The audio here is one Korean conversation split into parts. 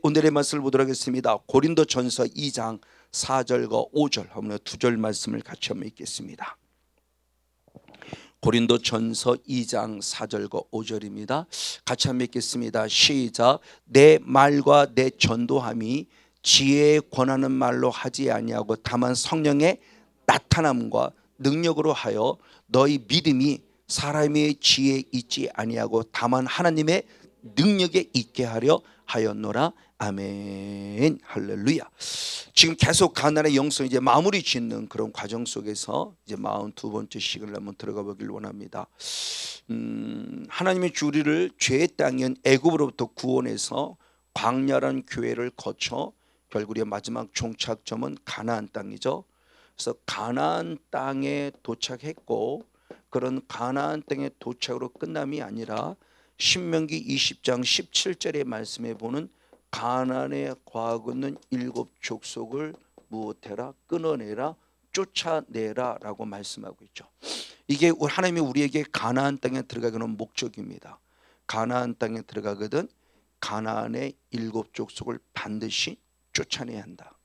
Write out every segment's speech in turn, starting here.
오늘의 말씀을 보도록 하겠습니다. 고린도전서 2장 4절과 5절 한번 두 절 말씀을 같이 한번 읽겠습니다. 고린도전서 2장 4절과 5절입니다. 같이 한번 읽겠습니다. 시작. 내 말과 내 전도함이 지혜에 권하는 말로 하지 아니하고 다만 성령의 나타남과 능력으로 하여 너희 믿음이 사람의 지혜에 있지 아니하고 다만 하나님의 능력에 있게 하려 하였노라. 아멘. 할렐루야. 지금 계속 가나안의 영성 이제 마무리 짓는 그런 과정 속에서 이제 42번째 시간을 한번 들어가 보길 원합니다. 하나님의 우리를 죄의 땅인 애굽으로부터 구원해서 광야라는 교회를 거쳐 결국 우리의 마지막 종착점은 가나안 땅이죠. 그래서 가나안 땅에 도착했고, 그런 가나안 땅의 도착으로 끝남이 아니라 신명기 20장 17절의 말씀에 보는 가나안에 거하고 있는 일곱 족속을 무엇해라? 끊어내라, 쫓아내라 라고 말씀하고 있죠. 이게 하나님이 우리에게 가나안 땅에 들어가기는 목적입니다. 가나안 땅에 들어가거든 가나안의 일곱 족속을 반드시 쫓아내야 한다.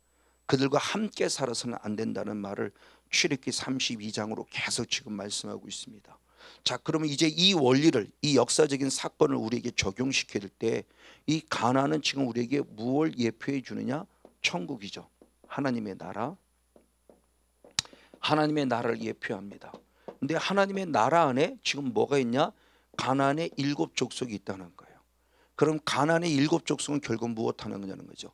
그들과 함께 살아서는 안 된다는 말을 출애굽기 32장으로 계속 지금 말씀하고 있습니다. 자, 그러면 이제 이 원리를, 이 역사적인 사건을 우리에게 적용시킬 때 이 가나안은 지금 우리에게 무엇을 예표해 주느냐? 천국이죠. 하나님의 나라, 하나님의 나라를 예표합니다. 근데 하나님의 나라 안에 지금 뭐가 있냐? 가나안의 일곱 족속이 있다는 거예요. 그럼 가나안의 일곱 족속은 결국 무엇하는 거냐는 거죠.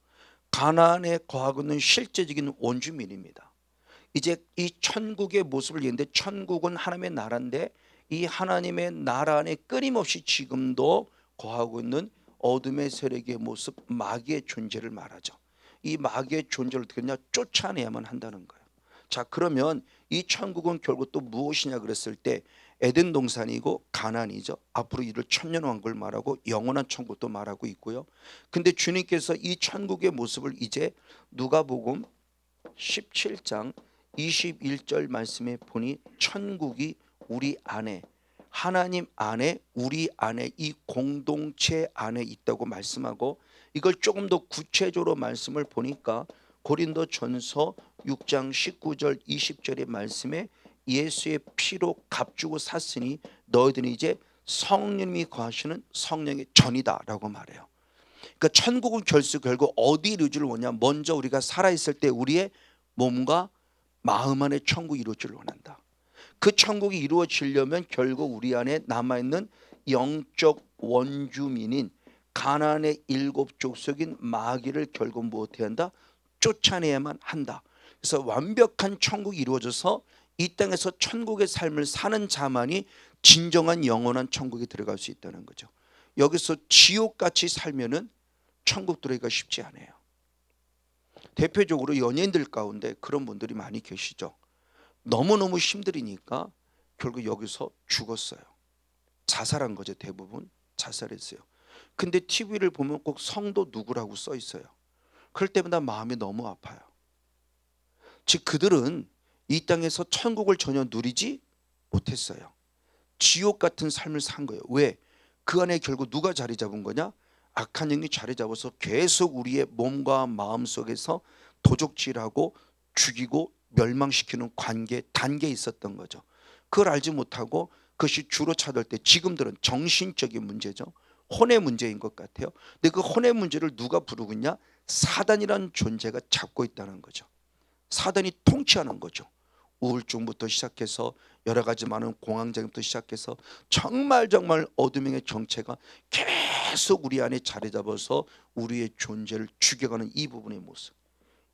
가나안에 거하고 있는 실제적인 원주민입니다. 이제 이 천국의 모습을 얘기하는데, 천국은 하나님의 나라인데 이 하나님의 나라 안에 끊임없이 지금도 거하고 있는 어둠의 세력의 모습, 마귀의 존재를 말하죠. 이 마귀의 존재를 어떻게 하냐? 쫓아내야만 한다는 거예요. 자, 그러면 이 천국은 결국 또 무엇이냐 그랬을 때 에덴 동산이고 가나안이죠. 앞으로 이를 천년왕국을 말하고 영원한 천국도 말하고 있고요. 근데 주님께서 이 천국의 모습을 이제 누가복음 17장 21절 말씀에 보니 천국이 우리 안에, 하나님 안에, 우리 안에, 이 공동체 안에 있다고 말씀하고, 이걸 조금 더 구체적으로 말씀을 보니까 고린도전서 6장 19절 20절의 말씀에 예수의 피로 값주고 샀으니 너희들은 이제 성령님이 거하시는 성령의 전이다 라고 말해요. 그러니까 천국은 결국 어디 이루어지를 원하냐? 먼저 우리가 살아있을 때 우리의 몸과 마음 안에 천국이 이루어지를 원한다. 그 천국이 이루어지려면 결국 우리 안에 남아있는 영적 원주민인 가나안의 일곱 족속인 마귀를 결국 무엇해야 한다? 쫓아내야만 한다. 그래서 완벽한 천국이 이루어져서 이 땅에서 천국의 삶을 사는 자만이 진정한 영원한 천국에 들어갈 수 있다는 거죠. 여기서 지옥같이 살면은 천국 들어가기가 쉽지 않아요. 대표적으로 연예인들 가운데 그런 분들이 많이 계시죠. 너무너무 힘들으니까 결국 여기서 죽었어요. 자살한 거죠. 대부분 자살했어요. 근데 TV를 보면 꼭 성도 누구라고 써 있어요. 그럴 때마다 마음이 너무 아파요. 즉 그들은 이 땅에서 천국을 전혀 누리지 못했어요. 지옥 같은 삶을 산 거예요. 왜? 그 안에 결국 누가 자리 잡은 거냐? 악한 영이 자리 잡아서 계속 우리의 몸과 마음 속에서 도적질하고 죽이고 멸망시키는 단계에 있었던 거죠. 그걸 알지 못하고 그것이 주로 찾을 때 지금들은 정신적인 문제죠. 혼의 문제인 것 같아요. 근데 그 혼의 문제를 누가 부르고 있냐? 사단이라는 존재가 잡고 있다는 거죠. 사단이 통치하는 거죠. 우울증부터 시작해서 여러 가지 많은 공황장애부터 시작해서 정말 어둠의 정체가 계속 우리 안에 자리 잡아서 우리의 존재를 죽여가는 이 부분의 모습,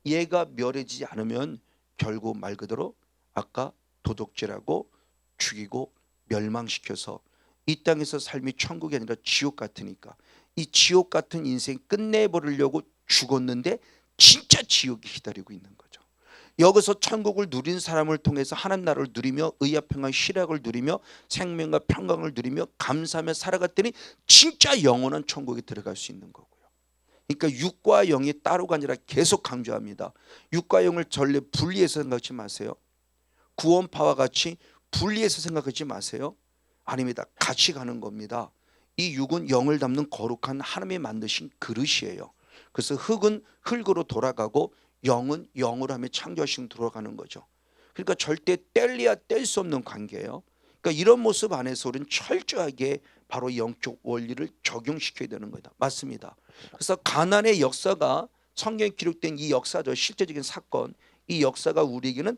얘가 멸해지지 않으면 결국 말 그대로 아까 도둑질하고 죽이고 멸망시켜서 이 땅에서 삶이 천국이 아니라 지옥 같으니까 이 지옥 같은 인생 끝내버리려고 죽었는데 진짜 지옥이 기다리고 있는 거죠. 여기서 천국을 누린 사람을 통해서 하나님 나라를 누리며 의와 평안 희락을 누리며 생명과 평강을 누리며 감사하며 살아갔더니 진짜 영원한 천국에 들어갈 수 있는 거고요. 그러니까 육과 영이 따로가 아니라 계속 강조합니다. 육과 영을 전례 분리해서 생각하지 마세요. 구원파와 같이 분리해서 생각하지 마세요. 아닙니다. 같이 가는 겁니다. 이 육은 영을 담는 거룩한 하나님이 만드신 그릇이에요. 그래서 흙은 흙으로 돌아가고 영은 영으로 하며 창조하신 돌아가는 거죠. 그러니까 절대 뗄래야 뗄 수 없는 관계예요. 그러니까 이런 모습 안에서 우리는 철저하게 바로 영적 원리를 적용시켜야 되는 거다. 맞습니다. 그래서 가나안의 역사가 성경에 기록된 이 역사죠. 실제적인 사건, 이 역사가 우리에게는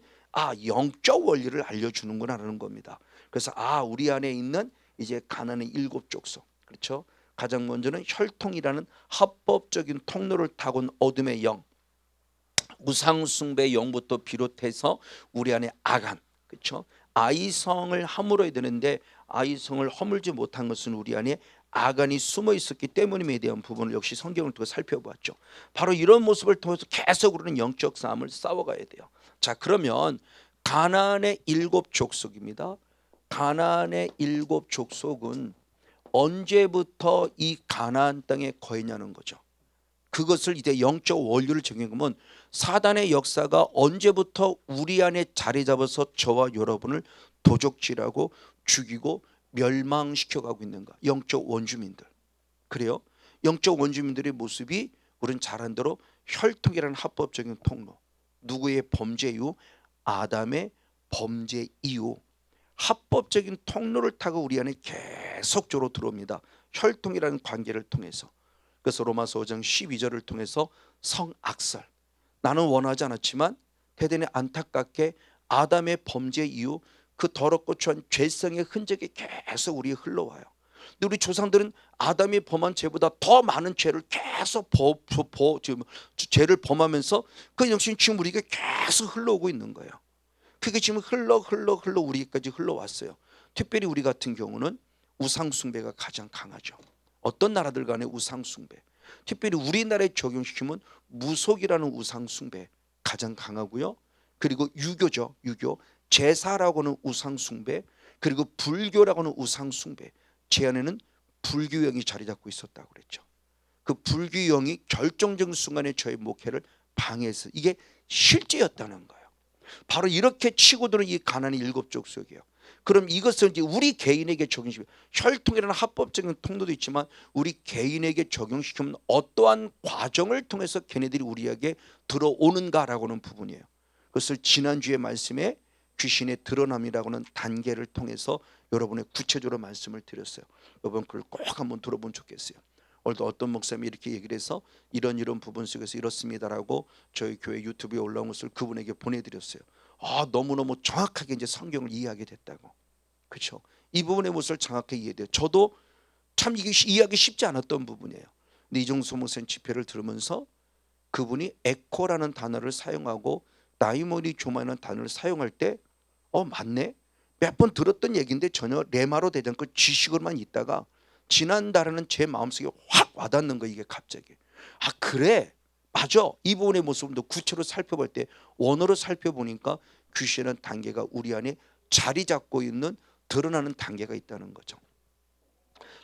영적 원리를 알려주는구나라는 겁니다. 그래서 우리 안에 있는 이제 가나안의 일곱 족속, 그렇죠? 가장 먼저는 혈통이라는 합법적인 통로를 타고 온 어둠의 영, 우상숭배 영부터 비롯해서 우리 안에 아간, 그렇죠? 아이성을 허물어야 되는데 아이성을 허물지 못한 것은 우리 안에 아간이 숨어 있었기 때문임에 대한 부분을 역시 성경을 통해 살펴보았죠. 바로 이런 모습을 통해서 계속 우리는 영적 싸움을 싸워가야 돼요. 자, 그러면 가나안의 일곱 족속입니다. 가나안의 일곱 족속은 언제부터 이 가나안 땅에 거했냐는 거죠. 그것을 이제 영적 원리를 적용하면 사단의 역사가 언제부터 우리 안에 자리 잡아서 저와 여러분을 도적질하고 죽이고 멸망시켜가고 있는가? 영적 원주민들. 그래요? 영적 원주민들의 모습이 우리는 잘 아는 대로 혈통이라는 합법적인 통로, 누구의 범죄 이후? 아담의 범죄 이후 합법적인 통로를 타고 우리 안에 계속적으로 들어옵니다. 혈통이라는 관계를 통해서. 그래서 로마서 5장 12절을 통해서 성악설, 나는 원하지 않았지만 대단히 안타깝게 아담의 범죄 이후 그 더럽고 추한 죄성의 흔적이 계속 우리에 흘러와요. 근데 우리 조상들은 아담이 범한 죄보다 더 많은 죄를 계속 죄를 범하면서 그 역시 지금 우리에게 계속 흘러오고 있는 거예요. 그게 지금 흘러 우리에게까지 흘러왔어요. 특별히 우리 같은 경우는 우상숭배가 가장 강하죠. 어떤 나라들 간의 우상숭배, 특별히 우리나라에 적용시키면 무속이라는 우상숭배 가장 강하고요. 그리고 유교죠. 유교, 제사라고 하는 우상숭배, 그리고 불교라고 하는 우상숭배. 제 안에는 불교형이 자리 잡고 있었다고 그랬죠. 그 불교형이 결정적인 순간에 저의 목회를 방해해서 이게 실제였다는 거예요. 바로 이렇게 치고 드는 이 가나안의 일곱 족속이에요. 그럼 이것을 이제 우리 개인에게 적용시키면 혈통이라는 합법적인 통로도 있지만 우리 개인에게 적용시키면 어떠한 과정을 통해서 걔네들이 우리에게 들어오는가라고 하는 부분이에요. 그것을 지난주의 말씀에 귀신의 드러남이라고 하는 단계를 통해서 여러분의 구체적으로 말씀을 드렸어요. 여러분 그걸 꼭 한번 들어보면 좋겠어요. 오늘도 어떤 목사님이 이렇게 얘기를 해서 이런 부분 속에서 이렇습니다라고 저희 교회 유튜브에 올라온 것을 그분에게 보내드렸어요. 너무너무 정확하게 이제 성경을 이해하게 됐다고. 그렇죠? 이 부분의 모습을 정확하게 이해돼요. 저도 참 이게 이해하기 쉽지 않았던 부분이에요. 근데 이종수 목사님 집회를 들으면서 그분이 에코라는 단어를 사용하고 다이모니 조마라는 단어를 사용할 때 맞네? 몇 번 들었던 얘기인데 전혀 레마로 되지 않고 지식으로만 있다가 지난달에는 제 마음속에 확 와닿는 거 이게 갑자기. 그래 맞아. 이 부분의 모습을 구체로 살펴볼 때 원어로 살펴보니까 귀신은 단계가 우리 안에 자리 잡고 있는 드러나는 단계가 있다는 거죠.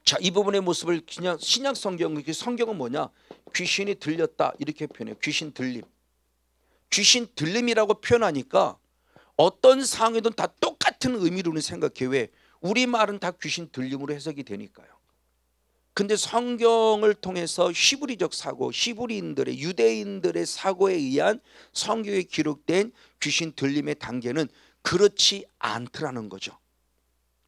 자, 이 부분의 모습을 그냥 신약 성경은 뭐냐? 귀신이 들렸다 이렇게 표현해요. 귀신 들림. 귀신 들림이라고 표현하니까 어떤 상황이든 다 똑같은 의미로는 생각해. 왜? 우리 말은 다 귀신 들림으로 해석이 되니까요. 근데 성경을 통해서 히브리적 사고, 히브리인들의 유대인들의 사고에 의한 성경에 기록된 귀신 들림의 단계는 그렇지 않더라는 거죠.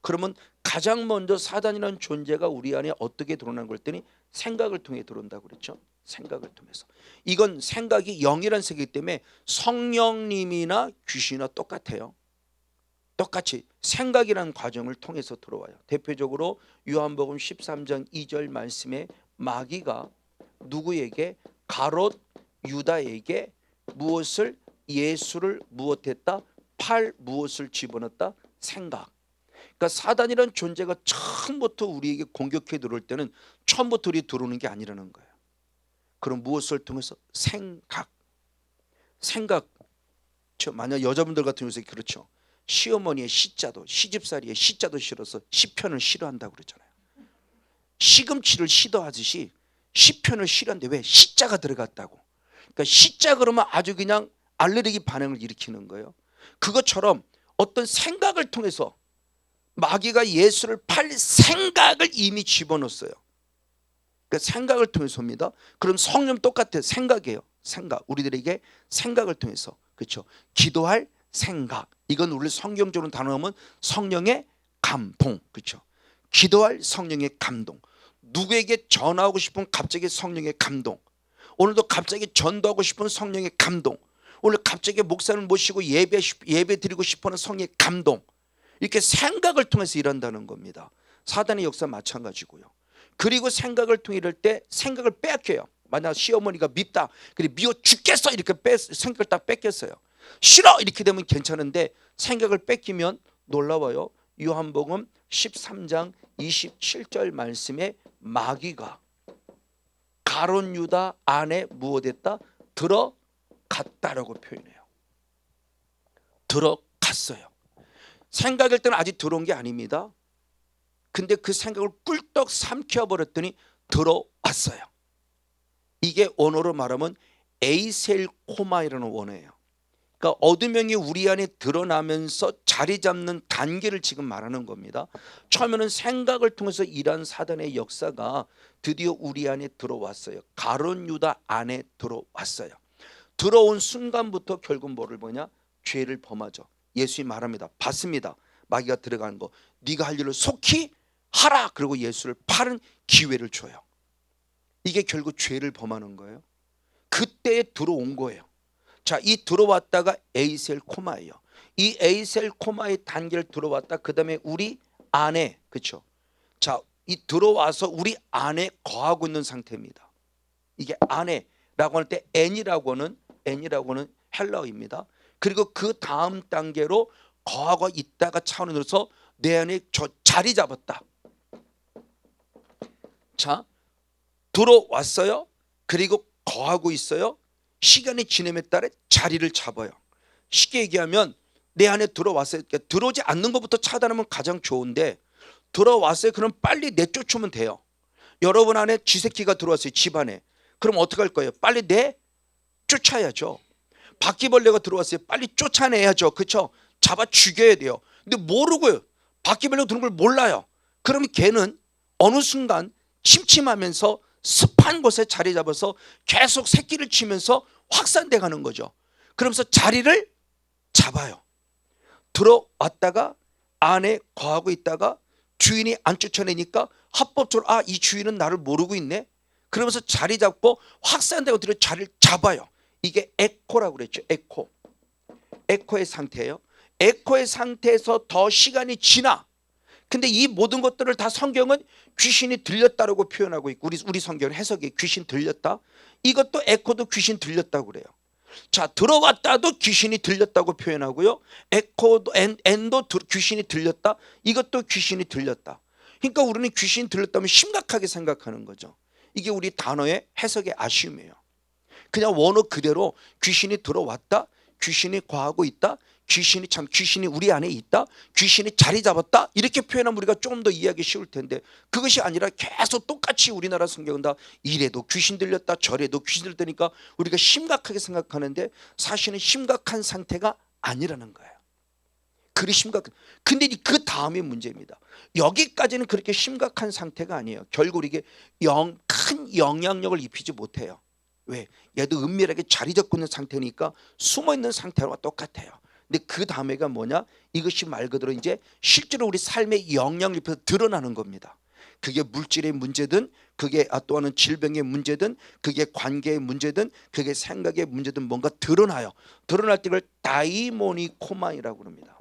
그러면 가장 먼저 사단이라는 존재가 우리 안에 어떻게 드러나는 걸 때니 생각을 통해 들어온다고 그랬죠. 생각을 통해서. 이건 생각이 영이라는 생각이기 때문에 성령님이나 귀신이나 똑같아요. 똑같이 생각이라는 과정을 통해서 들어와요. 대표적으로 요한복음 13장 2절 말씀에 마귀가 누구에게? 가롯 유다에게 무엇을? 예수를 무엇했다? 팔 무엇을 집어넣었다? 생각. 그러니까 사단이라는 존재가 처음부터 우리에게 공격해 들어올 때는 처음부터 우리 들어오는 게 아니라는 거예요. 그럼 무엇을 통해서? 생각. 만약 여자분들 같은 경우에 그렇죠. 시어머니의 시자도, 시집살이의 시자도 싫어서 시편을 싫어한다고 그러잖아요. 시금치를 싫어하듯이 시편을 싫어하는데 왜? 시자가 들어갔다고. 그러니까 시자 그러면 아주 그냥 알레르기 반응을 일으키는 거예요. 그것처럼 어떤 생각을 통해서 마귀가 예수를 팔 생각을 이미 집어넣었어요. 그러니까 생각을 통해서입니다. 그럼 성령 똑같아요. 생각이에요. 생각. 우리들에게 생각을 통해서, 그렇죠? 기도할 생각. 이건 우리 성경적으로 단어하면 성령의 감동, 그렇죠? 기도할 성령의 감동. 누구에게 전하고 싶은 갑자기 성령의 감동. 오늘도 갑자기 전도하고 싶은 성령의 감동. 오늘 갑자기 목사를 모시고 예배 드리고 싶어하는 성령의 감동. 이렇게 생각을 통해서 일한다는 겁니다. 사단의 역사 마찬가지고요. 그리고 생각을 통해 이럴 때 생각을 빼앗겨요. 만약 시어머니가 밉다, 그래 미워 죽겠어 이렇게 생각을 딱 뺏겼어요. 싫어 이렇게 되면 괜찮은데 생각을 뺏기면 놀라워요. 요한복음 13장 27절 말씀에 마귀가 가룟 유다 안에 무엇했다? 들어갔다라고 표현해요. 들어갔어요. 생각일 때는 아직 들어온 게 아닙니다. 근데 그 생각을 꿀떡 삼켜버렸더니 들어왔어요. 이게 원어로 말하면 에이셀코마이라는 원어예요. 그러니까 어둠형이 우리 안에 드러나면서 자리 잡는 단계를 지금 말하는 겁니다. 처음에는 생각을 통해서 일한 사단의 역사가 드디어 우리 안에 들어왔어요. 가룟 유다 안에 들어왔어요. 들어온 순간부터 결국 뭐를 보냐? 죄를 범하죠. 예수님 말합니다. 봤습니다. 마귀가 들어가는 거. 네가 할 일을 속히 하라. 그리고 예수를 파는 기회를 줘요. 이게 결국 죄를 범하는 거예요. 그때에 들어온 거예요. 자, 이 들어왔다가 에이셀 코마예요. 이 에이셀 코마의 단계를 들어왔다. 그 다음에 우리 안에, 그렇죠? 자, 이 들어와서 우리 안에 거하고 있는 상태입니다. 이게 안에라고 할 때 N이라고는 헬라어입니다. 그리고 그 다음 단계로 거하고 있다가 차원을 들어서 내 안에 자리 잡았다. 자, 들어왔어요. 그리고 거하고 있어요. 시간이 지남에 따라 자리를 잡아요. 쉽게 얘기하면 내 안에 들어왔어요. 그러니까 들어오지 않는 것부터 차단하면 가장 좋은데 들어왔어요. 그럼 빨리 내쫓으면 돼요. 여러분 안에 쥐새끼가 들어왔어요. 집안에. 그럼 어떻게 할 거예요? 빨리 내쫓아야죠. 바퀴벌레가 들어왔어요. 빨리 쫓아내야죠. 그렇죠? 잡아 죽여야 돼요. 근데 모르고요. 바퀴벌레가 들어온 걸 몰라요. 그러면 걔는 어느 순간 침침하면서 습한 곳에 자리 잡아서 계속 새끼를 치면서 확산돼 가는 거죠. 그러면서 자리를 잡아요. 들어왔다가 안에 거하고 있다가 주인이 안 쫓아내니까 합법적으로 이 주인은 나를 모르고 있네. 그러면서 자리 잡고 확산되고 들어 자리를 잡아요. 이게 에코라고 그랬죠. 에코의 상태예요. 에코의 상태에서 더 시간이 지나. 근데 이 모든 것들을 다 성경은 귀신이 들렸다라고 표현하고 있고 우리 성경은 해석이 귀신 들렸다. 이것도 에코도 귀신 들렸다고 그래요. 자, 들어왔다도 귀신이 들렸다고 표현하고요. 에코도 엔도 귀신이 들렸다. 이것도 귀신이 들렸다. 그러니까 우리는 귀신 들렸다면 심각하게 생각하는 거죠. 이게 우리 단어의 해석의 아쉬움이에요. 그냥 원어 그대로 귀신이 들어왔다. 귀신이 거하고 있다. 귀신이 우리 안에 있다. 귀신이 자리 잡았다. 이렇게 표현하면 우리가 조금 더 이해하기 쉬울 텐데 그것이 아니라 계속 똑같이 우리나라 성경은 다 이래도 귀신 들렸다 저래도 귀신 들렸다니까 우리가 심각하게 생각하는데 사실은 심각한 상태가 아니라는 거예요. 그리 심각한. 근데 그 다음이 문제입니다. 여기까지는 그렇게 심각한 상태가 아니에요. 결국 이게 큰 영향력을 입히지 못해요. 왜? 얘도 은밀하게 자리 잡고 있는 상태니까 숨어있는 상태와 똑같아요. 근데 그 다음에가 뭐냐? 이것이 말 그대로 이제 실제로 우리 삶의 영향을 입혀서 드러나는 겁니다. 그게 물질의 문제든 그게 또는 질병의 문제든 그게 관계의 문제든 그게 생각의 문제든 뭔가 드러나요. 드러날 때 그걸 다이모니코마이라고 합니다.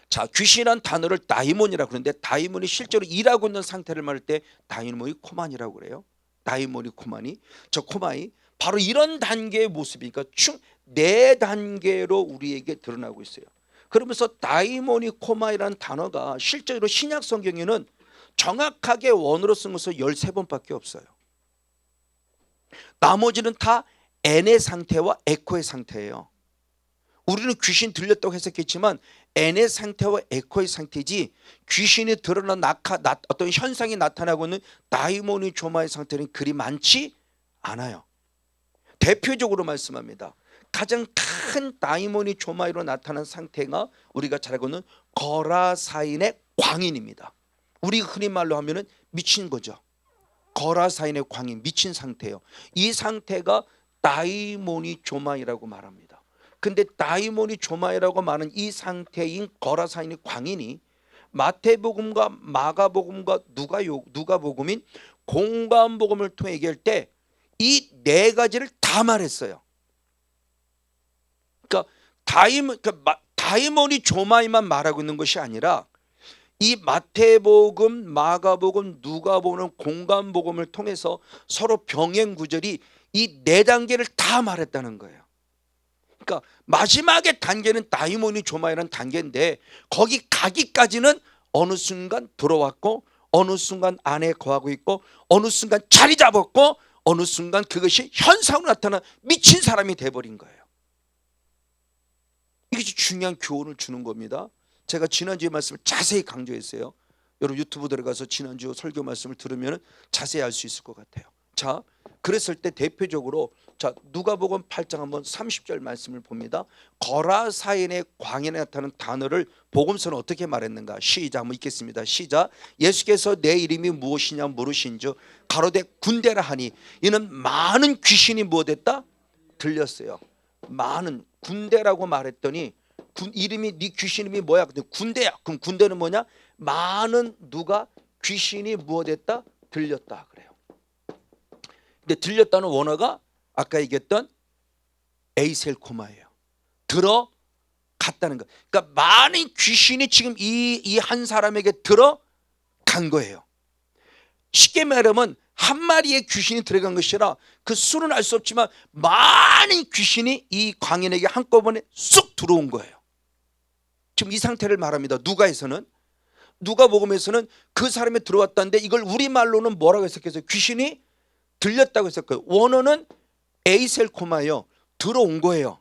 자, 귀신이란 단어를 다이몬이라고 그러는데 다이몬이 실제로 일하고 있는 상태를 말할 때 다이모니코만이라고 그래요. 다이모니코만이 저 코마이 바로 이런 단계의 모습이니까 총 4단계로 우리에게 드러나고 있어요. 그러면서 다이모니코마이라는 단어가 실제로 신약 성경에는 정확하게 원어로 쓴 것은 13번밖에 없어요. 나머지는 다 N의 상태와 에코의 상태예요. 우리는 귀신 들렸다고 해석했지만 N의 상태와 에코의 상태지 귀신이 드러난 어떤 현상이 나타나고 있는 다이모니코마의 상태는 그리 많지 않아요. 대표적으로 말씀합니다. 가장 큰 다이모니코마이로 나타난 상태가 우리가 잘 알고 있는 거라사인의 광인입니다. 우리 흔히 말로 하면은 미친 거죠. 거라사인의 광인, 미친 상태예요. 이 상태가 다이모니 조마이라고 말합니다. 근데 다이모니 조마이라고 말하는 이 상태인 거라사인의 광인이 마태복음과 마가복음과 누가복음인 공관복음을 통해 얘기할 때 이 네 가지를 다 말했어요. 그러니까 다이모니 조마이만 말하고 있는 것이 아니라 이 마태복음, 마가복음, 누가복음, 공관복음을 통해서 서로 병행 구절이 이 네 단계를 다 말했다는 거예요. 그러니까 마지막의 단계는 다이모니 조마이라는 단계인데 거기 가기까지는 어느 순간 들어왔고 어느 순간 안에 거하고 있고 어느 순간 자리 잡았고 어느 순간 그것이 현상으로 나타나 미친 사람이 돼버린 거예요. 이것이 중요한 교훈을 주는 겁니다. 제가 지난주에 말씀을 자세히 강조했어요. 여러분 유튜브 들어가서 지난주 설교 말씀을 들으면 자세히 알 수 있을 것 같아요. 자, 그랬을 때 대표적으로 자 누가복음 8장 한번 30절 말씀을 봅니다. 거라사인의 광인에 나타나는 단어를 복음서는 어떻게 말했는가? 시작 한번 읽겠습니다. 시작. 예수께서 내 이름이 무엇이냐 물으신즉 가로되 군대라 하니 이는 많은 귀신이 무엇했다? 들렸어요. 많은 군대라고 말했더니 이름이 네 귀신 이름이 뭐야? 근데 군대야. 그럼 군대는 뭐냐? 많은 누가 귀신이 무엇했다? 들렸다 그래요. 근데 들렸다는 원어가 아까 얘기했던 에이셀코마예요. 들어갔다는 거. 그러니까 많은 귀신이 지금 이 한 사람에게 들어간 거예요. 쉽게 말하면 한 마리의 귀신이 들어간 것이 아니라 그 수는 알 수 없지만 많은 귀신이 이 광인에게 한꺼번에 쑥 들어온 거예요. 지금 이 상태를 말합니다. 누가복음에서는 그 사람이 들어왔다는데 이걸 우리말로는 뭐라고 했었겠어요? 귀신이 들렸다고 했었고요. 원어는 에이셀코마예요. 들어온 거예요.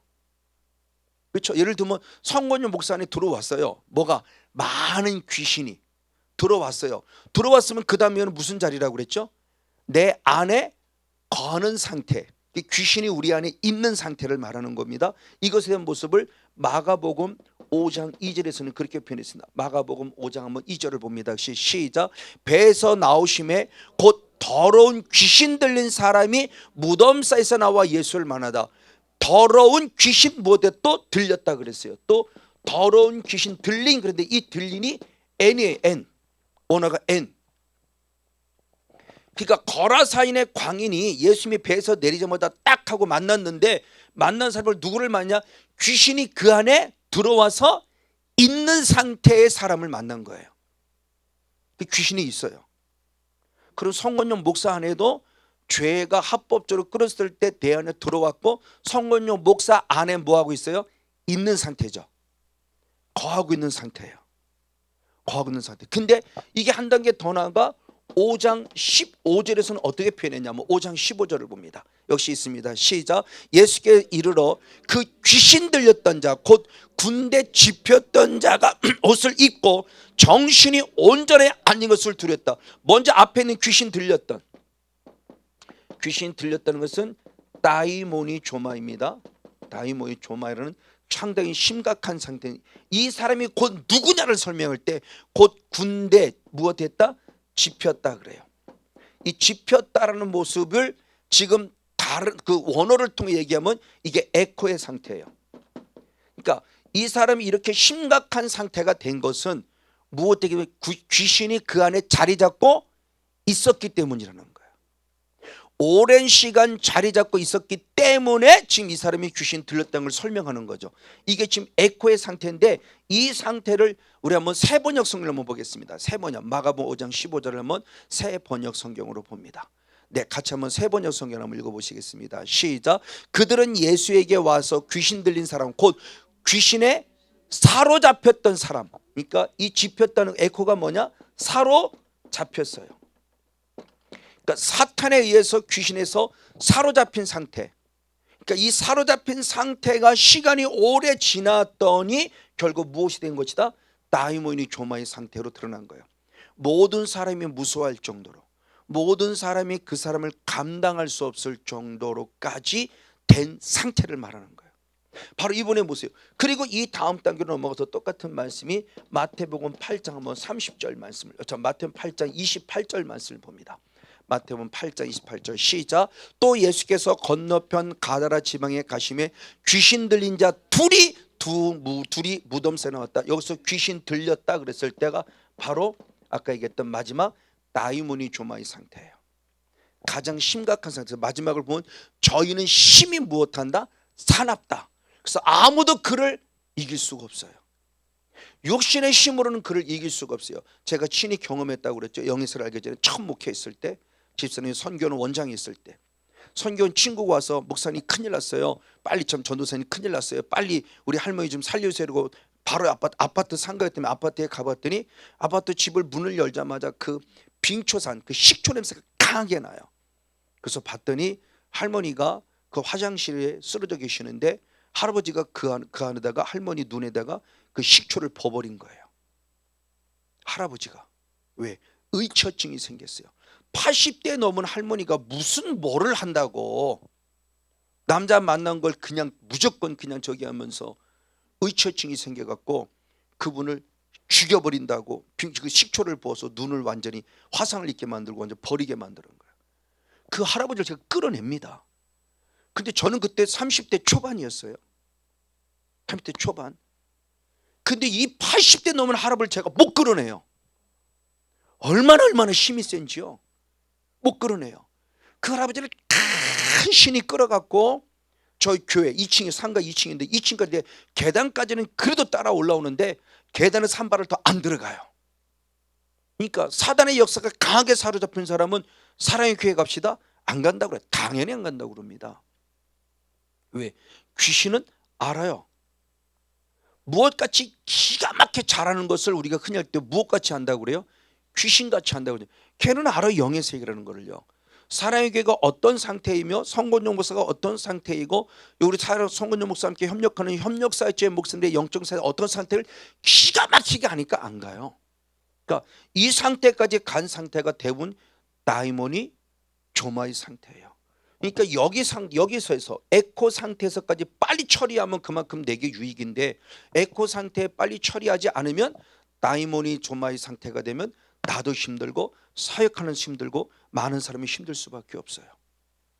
그렇죠? 예를 들면 성권용 목사 안에 들어왔어요. 뭐가? 많은 귀신이 들어왔어요. 들어왔으면 그 다음에는 무슨 자리라고 그랬죠? 내 안에 거는 상태. 귀신이 우리 안에 있는 상태를 말하는 겁니다. 이것에 대한 모습을 마가복음 5장 2절에서는 그렇게 표현했습니다. 마가복음 5장 한번 2절을 봅니다. 시작. 배에서 나오심에 곧 더러운 귀신 들린 사람이 무덤 사이에서 나와 예수를 만나다. 더러운 귀신 무엇에 또 들렸다 그랬어요. 또 더러운 귀신 들린. 그런데 이 들린이 N이에요. N. 원어가 N. 그러니까 거라사인의 광인이 예수님이 배에서 내리자마자 딱 하고 만났는데 만난 사람을 누구를 만나? 귀신이 그 안에 들어와서 있는 상태의 사람을 만난 거예요. 귀신이 있어요. 그리고 성권용 목사 안에도 죄가 합법적으로 끌었을 때 대 안에 들어왔고 성권용 목사 안에 뭐하고 있어요? 있는 상태죠. 거하고 있는 상태예요. 거하고 있는 상태. 근데 이게 한 단계 더 나아가 5장 15절에서는 어떻게 표현했냐면 5장 15절을 봅니다. 역시 있습니다. 시작. 예수께 이르러 그 귀신 들렸던 자 곧 군대 집혔던 자가 옷을 입고 정신이 온전히 아닌 것을 두렸다. 먼저 앞에 있는 귀신 들렸다는 것은 다이모니 조마입니다. 다이모니 조마라는 상당히 심각한 상태. 이 사람이 곧 누구냐를 설명할 때 곧 군대 무엇했다? 집혔다 그래요. 이 집혔다라는 모습을 지금 다른 그 원어를 통해 얘기하면 이게 에코의 상태예요. 그러니까 이 사람이 이렇게 심각한 상태가 된 것은 무엇 때문에 귀신이 그 안에 자리 잡고 있었기 때문이라는 거예요. 오랜 시간 자리 잡고 있었기 때문에 지금 이 사람이 귀신 들렸다는 걸 설명하는 거죠. 이게 지금 에코의 상태인데 이 상태를 우리 한번 새 번역 성경을 한번 보겠습니다. 새 번역 마가복음 5장 15절을 한번 새 번역 성경으로 봅니다. 네, 같이 한번 새 번역 성경 한번 읽어보시겠습니다. 시작. 그들은 예수에게 와서 귀신 들린 사람 곧 귀신에 사로잡혔던 사람. 그러니까 이 집혔다는 에코가 뭐냐? 사로잡혔어요. 그러니까 사탄에 의해서 귀신에서 사로잡힌 상태. 그러니까 이 사로잡힌 상태가 시간이 오래 지났더니 결국 무엇이 된 것이다? 다이모니 조마의 상태로 드러난 거예요. 모든 사람이 무서워할 정도로, 모든 사람이 그 사람을 감당할 수 없을 정도로까지 된 상태를 말하는 거예요. 바로 이번에 보세요. 그리고 이 다음 단계로 넘어가서 똑같은 말씀이 마태복음 8장 한번 30절 말씀을, 마태복음 8장 28절 말씀을 봅니다. 마태복음 8장 28절 시작. 또 예수께서 건너편 가다라 지방에 가심에 귀신 들린 자 둘이 무덤새에 나왔다. 여기서 귀신 들렸다 그랬을 때가 바로 아까 얘기했던 마지막 다이모니 조마의 상태예요. 가장 심각한 상태에서 마지막을 보면 저희는 심히 무엇한다? 사납다. 그래서 아무도 그를 이길 수가 없어요. 육신의 힘으로는 그를 이길 수가 없어요. 제가 친히 경험했다고 그랬죠. 영예서를 알기 전에 처음 목회했을 때, 집사님이 선교는 원장이 있을 때 선교원 친구가 와서 목사님 큰일 났어요. 빨리 좀 전도사님 큰일 났어요. 빨리 우리 할머니 좀 살려주세요. 그러고 바로 아파트 상가에 때문에 아파트에 가봤더니 아파트 집을 문을 열자마자 그 빙초산 그 식초 냄새가 강하게 나요. 그래서 봤더니 할머니가 그 화장실에 쓰러져 계시는데 할아버지가 그 안에다가 할머니 눈에다가 그 식초를 버버린 거예요. 할아버지가. 왜? 의처증이 생겼어요. 80대 넘은 할머니가 무슨 뭐를 한다고 남자 만난 걸 그냥 무조건 그냥 저기 하면서 의처증이 생겨갖고 그분을 죽여버린다고 그 식초를 부어서 눈을 완전히 화상을 입게 만들고 완전 버리게 만드는 거예요. 그 할아버지를 제가 끌어냅니다. 근데 저는 그때 30대 초반이었어요. 30대 초반. 근데 이 80대 넘은 할아버지를 제가 못 끌어내요. 얼마나 힘이 센지요. 못 끌어내요. 그 할아버지를 간신히 끌어갖고 저희 교회 2층에 상가 2층인데 2층까지 계단까지는 그래도 따라 올라오는데 계단에서 한 발을 더 안 들어가요. 그러니까 사단의 역사가 강하게 사로잡힌 사람은 사랑의 교회 갑시다 안 간다고 그래요. 당연히 안 간다고 그럽니다. 왜? 귀신은 알아요. 무엇같이 기가 막히게 잘하는 것을 우리가 흔히 할 때 무엇같이 한다고 그래요? 귀신같이 한다고 그래요. 걔는 알아. 영의 세계라는 거를요. 사랑의 교회가 어떤 상태이며 성곤용 목사가 어떤 상태이고 우리 성곤용 목사와 함께 협력하는 협력사회의 목사들의 영적 사회 어떤 상태를 기가 막히게 하니까 안 가요. 그러니까 이 상태까지 간 상태가 대부분 다이모니 조마의 상태예요. 그러니까 여기서에서 에코 상태에서까지 빨리 처리하면 그만큼 내게 유익인데 에코 상태에 빨리 처리하지 않으면 다이모니 조마의 상태가 되면 나도 힘들고 사역하는 힘들고 많은 사람이 힘들 수밖에 없어요.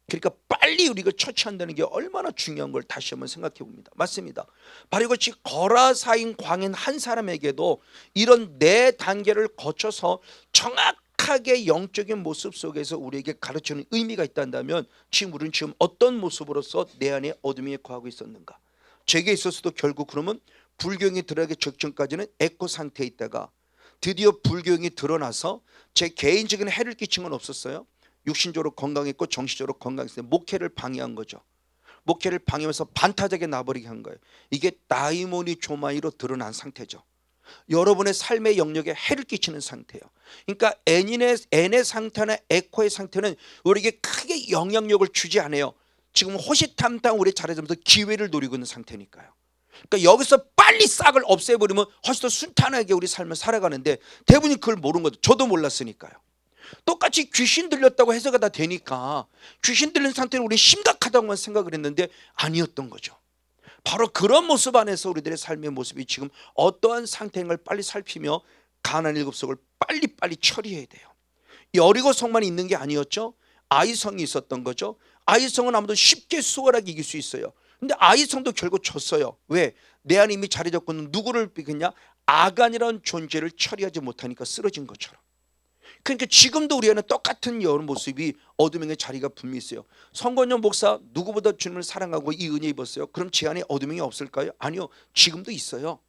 그러니까 빨리 우리가 처치한다는 게 얼마나 중요한 걸 다시 한번 생각해 봅니다. 맞습니다. 바로 이것이 거라사인 광인 한 사람에게도 이런 네 단계를 거쳐서 정확하게 영적인 모습 속에서 우리에게 가르치는 의미가 있다면 지금 우리는 지금 어떤 모습으로서 내 안에 어둠이 거하고 있었는가. 제게 있어서도 결국 그러면 불경이 들어가기 직전까지는 에코 상태에 있다가 드디어 불교형이 드러나서 제 개인적인 해를 끼친 건 없었어요. 육신적으로 건강했고 정신적으로 건강했어요. 목회를 방해한 거죠. 목회를 방해하면서 반타작에 나버리게 한 거예요. 이게 다이모니 조마이로 드러난 상태죠. 여러분의 삶의 영역에 해를 끼치는 상태예요. 그러니까 N의 상태나 에코의 상태는 우리에게 크게 영향력을 주지 않아요. 지금 호시탐탐 우리 잘해주면서 기회를 노리고 있는 상태니까요. 그러니까 여기서 빨리 싹을 없애버리면 훨씬 더 순탄하게 우리 삶을 살아가는데 대부분이 그걸 모르는 거죠. 저도 몰랐으니까요. 똑같이 귀신 들렸다고 해석이 다 되니까 귀신 들린 상태는 우리 심각하다고만 생각을 했는데 아니었던 거죠. 바로 그런 모습 안에서 우리들의 삶의 모습이 지금 어떠한 상태인 걸 빨리 살피며 가나안 7석을 빨리 처리해야 돼요. 여리고성만 있는 게 아니었죠. 아이성이 있었던 거죠. 아이성은 아무도 쉽게 수월하게 이길 수 있어요. 근데 아이성도 결국 졌어요. 왜? 내 안에 이미 자리 잡고는 누구를 비겠냐? 아간이라는 존재를 처리하지 못하니까 쓰러진 것처럼. 그러니까 지금도 우리 안에 똑같은 여러 모습이 어둠의 자리가 분명히 있어요. 성건영 목사 누구보다 주님을 사랑하고 이 은혜 입었어요. 그럼 제 안에 어둠이 없을까요? 아니요. 지금도 있어요.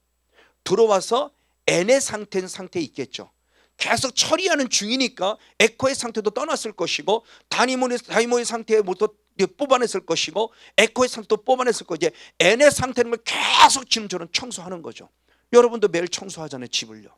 들어와서 N의 상태에 있겠죠. 계속 처리하는 중이니까 에코의 상태도 떠났을 것이고 다이모의 상태에 모두 뽑아냈을 것이고 에코의 상태도 뽑아냈을 거고 이제 N의 상태는 걸 계속 지금 저는 청소하는 거죠. 여러분도 매일 청소하잖아요. 집을요.